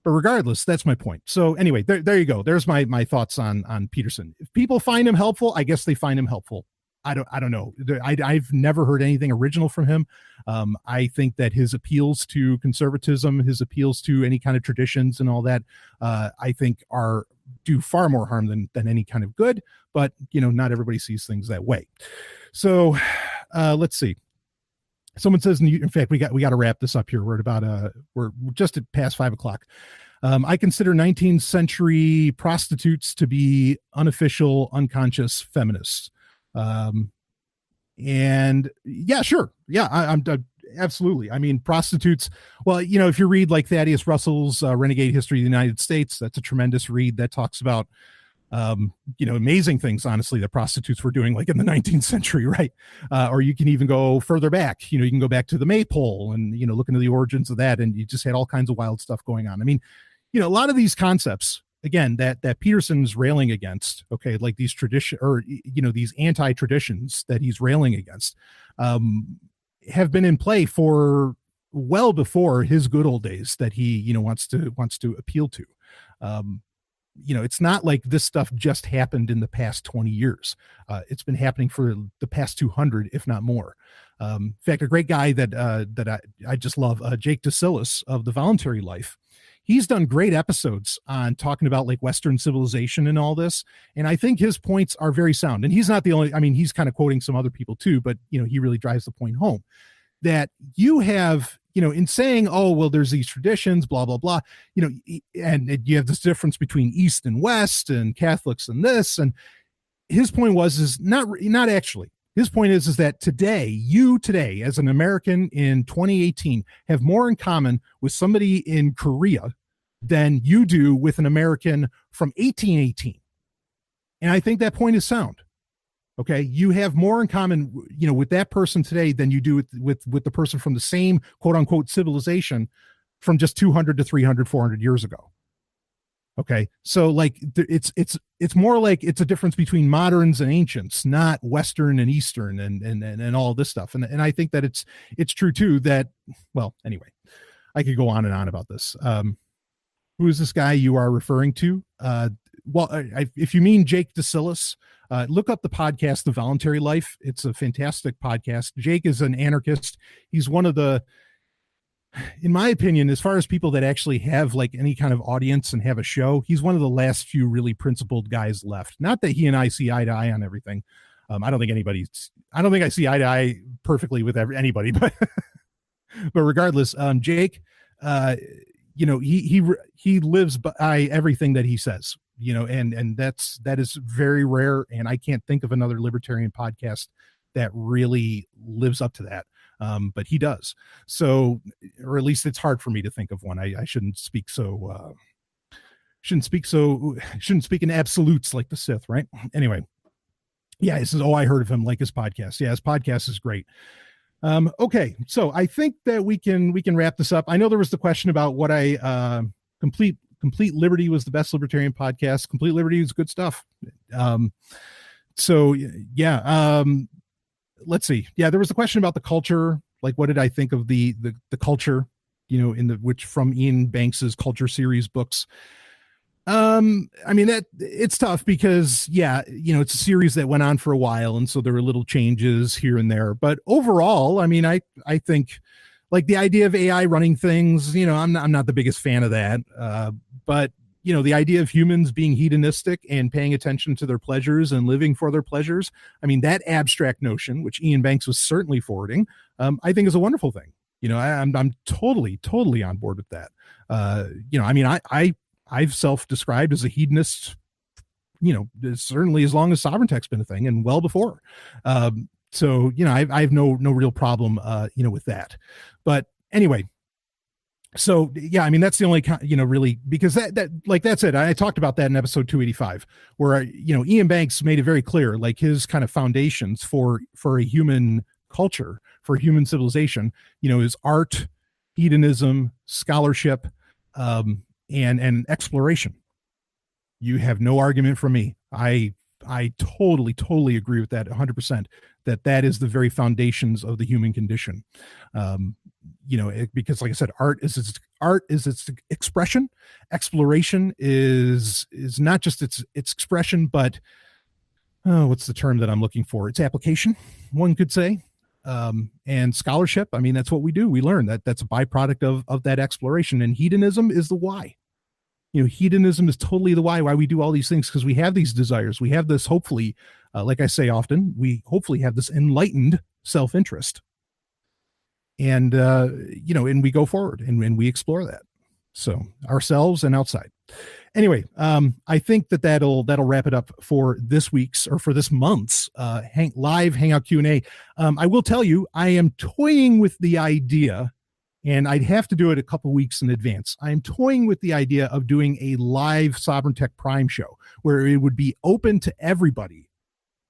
But regardless, that's my point. So anyway, there you go. There's my thoughts on Peterson. If people find him helpful, I guess they find him helpful. I don't know. I've never heard anything original from him. I think that his appeals to conservatism, his appeals to any kind of traditions and all that, I think do far more harm than any kind of good. But, not everybody sees things that way. So let's see. Someone says, in fact, we got to wrap this up here. We're just at past 5 o'clock. I consider 19th century prostitutes to be unofficial, unconscious feminists. And yeah, sure. Yeah, I'm absolutely. I mean, prostitutes. Well, if you read like Thaddeus Russell's Renegade History of the United States, that's a tremendous read that talks about, amazing things, honestly, that prostitutes were doing like in the 19th century, right? Or you can even go further back, you can go back to the Maypole and, look into the origins of that. And you just had all kinds of wild stuff going on. I mean, a lot of these concepts, again, that Peterson's railing against, okay, like these tradition or, these anti-traditions that he's railing against, have been in play for well before his good old days that he wants to appeal to. It's not like this stuff just happened in the past 20 years. It's been happening for the past 200, if not more. In fact, a great guy that I just love, Jake DeSillis of The Voluntary Life. He's done great episodes on talking about like Western civilization and all this. And I think his points are very sound. And he's not the only, I mean, he's kind of quoting some other people too, but he really drives the point home that you have, in saying, oh, well, there's these traditions, blah, blah, blah, and you have this difference between East and West and Catholics and this. And his point is not actually. His point is that today, as an American in 2018, have more in common with somebody in Korea than you do with an American from 1818. And I think that point is sound. Okay, you have more in common, with that person today than you do with the person from the same quote unquote civilization from just 200 to 300, 400 years ago. Okay, so like it's more like it's a difference between moderns and ancients, not Western and Eastern and all this stuff. And I think that it's true too that, well, anyway, I could go on and on about this. Who is this guy you are referring to? If you mean Jake DeSillis, look up the podcast, The Voluntary Life. It's a fantastic podcast. Jake is an anarchist. He's one of the, in my opinion, as far as people that actually have like any kind of audience and have a show, he's one of the last few really principled guys left. Not that he and I see eye to eye on everything. I don't think I see eye to eye perfectly with anybody, but regardless, Jake, he lives by everything that he says, and that is very rare. And I can't think of another libertarian podcast that really lives up to that. But he does. So, or at least it's hard for me to think of one. I shouldn't speak in absolutes like the Sith, right? Anyway. Yeah. He says, oh, I heard of him, like his podcast. Yeah. His podcast is great. Okay. So I think that we can wrap this up. I know there was the question about what Complete Liberty was the best libertarian podcast. Complete Liberty is good stuff. So yeah. Let's see. Yeah. There was a question about the culture. Like, what did I think of the culture, which from Ian Banks's Culture series books. I mean, that it's tough because it's a series that went on for a while. And so there were little changes here and there, but overall, I mean, I think like the idea of AI running things, I'm not the biggest fan of that. But the idea of humans being hedonistic and paying attention to their pleasures and living for their pleasures. I mean, that abstract notion, which Ian Banks was certainly forwarding, I think is a wonderful thing. I'm totally on board with that. I mean, I've self-described as a hedonist, certainly as long as Sovryn Tech's been a thing and well before. So, I have no real problem, with that. But anyway, so yeah, I mean, that's the only, really, because that's it. I talked about that in episode 285, where, Ian Banks made it very clear, like his kind of foundations for a human culture, for human civilization, is art, hedonism, scholarship, and exploration. You have no argument from me. I totally agree with that 100%, that is the very foundations of the human condition. Because like I said, art is its expression. Exploration is not just its expression, but what's the term that I'm looking for? Its application, one could say. And scholarship, I mean, that's what we do. We learn that's a byproduct of that exploration, and hedonism is the why. Hedonism is totally the why we do all these things, because we have these desires. We have this, hopefully, like I say often, we hopefully have this enlightened self-interest. And, and we go forward and we explore that. So ourselves and outside. Anyway, I think that'll wrap it up for this week's, or for this month's live Hangout Q&A. I will tell you, I am toying with the idea, and I'd have to do it a couple weeks in advance. I'm toying with the idea of doing a live Sovryn Tech Prime show where it would be open to everybody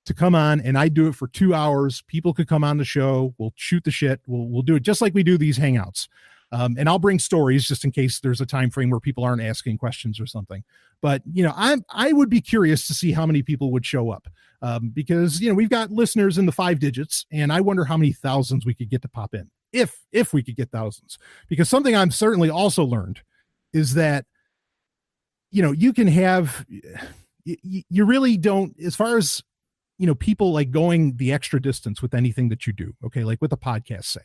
to come on, and I'd do it for 2 hours. People could come on the show. We'll shoot the shit. We'll do it just like we do these Hangouts. And I'll bring stories just in case there's a time frame where people aren't asking questions or something. But, I would be curious to see how many people would show up, because, we've got listeners in the 5 digits, and I wonder how many thousands we could get to pop in. if we could get thousands, because something I'm certainly also learned is that, you can have, you really don't, as far as, people like going the extra distance with anything that you do. Okay. Like with a podcast, say,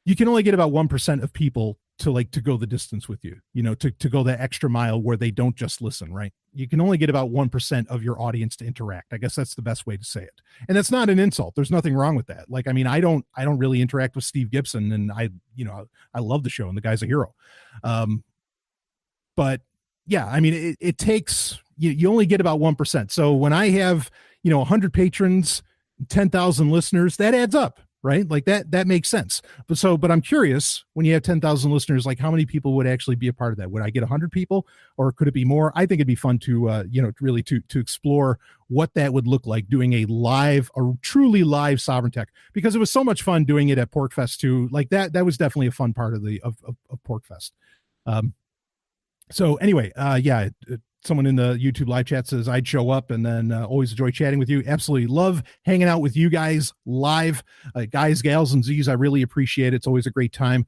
you can only get about 1% of people to go the distance with you, to go that extra mile where they don't just listen, right? You can only get about 1% of your audience to interact. I guess that's the best way to say it. And that's not an insult. There's nothing wrong with that. Like, I mean, I don't really interact with Steve Gibson, and I love the show and the guy's a hero. But yeah, I mean, it takes, you only get about 1%. So when I have, 100 patrons, 10,000 listeners, that adds up, right? Like that makes sense. But I'm curious, when you have 10,000 listeners, like how many people would actually be a part of that? Would I get 100 people, or could it be more? I think it'd be fun to, really to explore what that would look like, doing a truly live Sovryn Tech, because it was so much fun doing it at PorcFest too. Like that was definitely a fun part of PorcFest. So anyway, someone in the YouTube live chat says I'd show up, and then always enjoy chatting with you. Absolutely love hanging out with you guys live, guys, gals, and Z's. I really appreciate it. It's always a great time.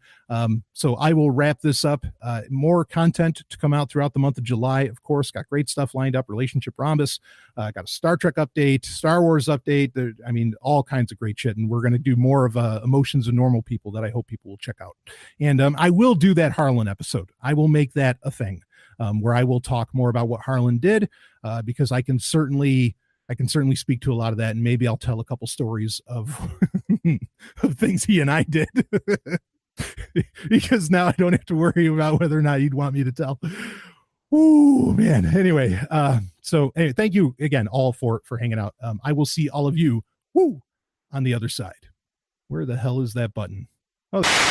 So I will wrap this up. More content to come out throughout the month of July. Of course, got great stuff lined up. Relationship Rhombus, got a Star Trek update, Star Wars update. I mean, all kinds of great shit. And we're going to do more of Emotions of Normal People that I hope people will check out. And I will do that Harlan episode. I will make that a thing. Where I will talk more about what Harlan did, because I can certainly speak to a lot of that, and maybe I'll tell a couple stories of of things he and I did, because now I don't have to worry about whether or not he'd want me to tell. Ooh, man. Anyway, thank you again all for hanging out. I will see all of you on the other side. Where the hell is that button? Oh.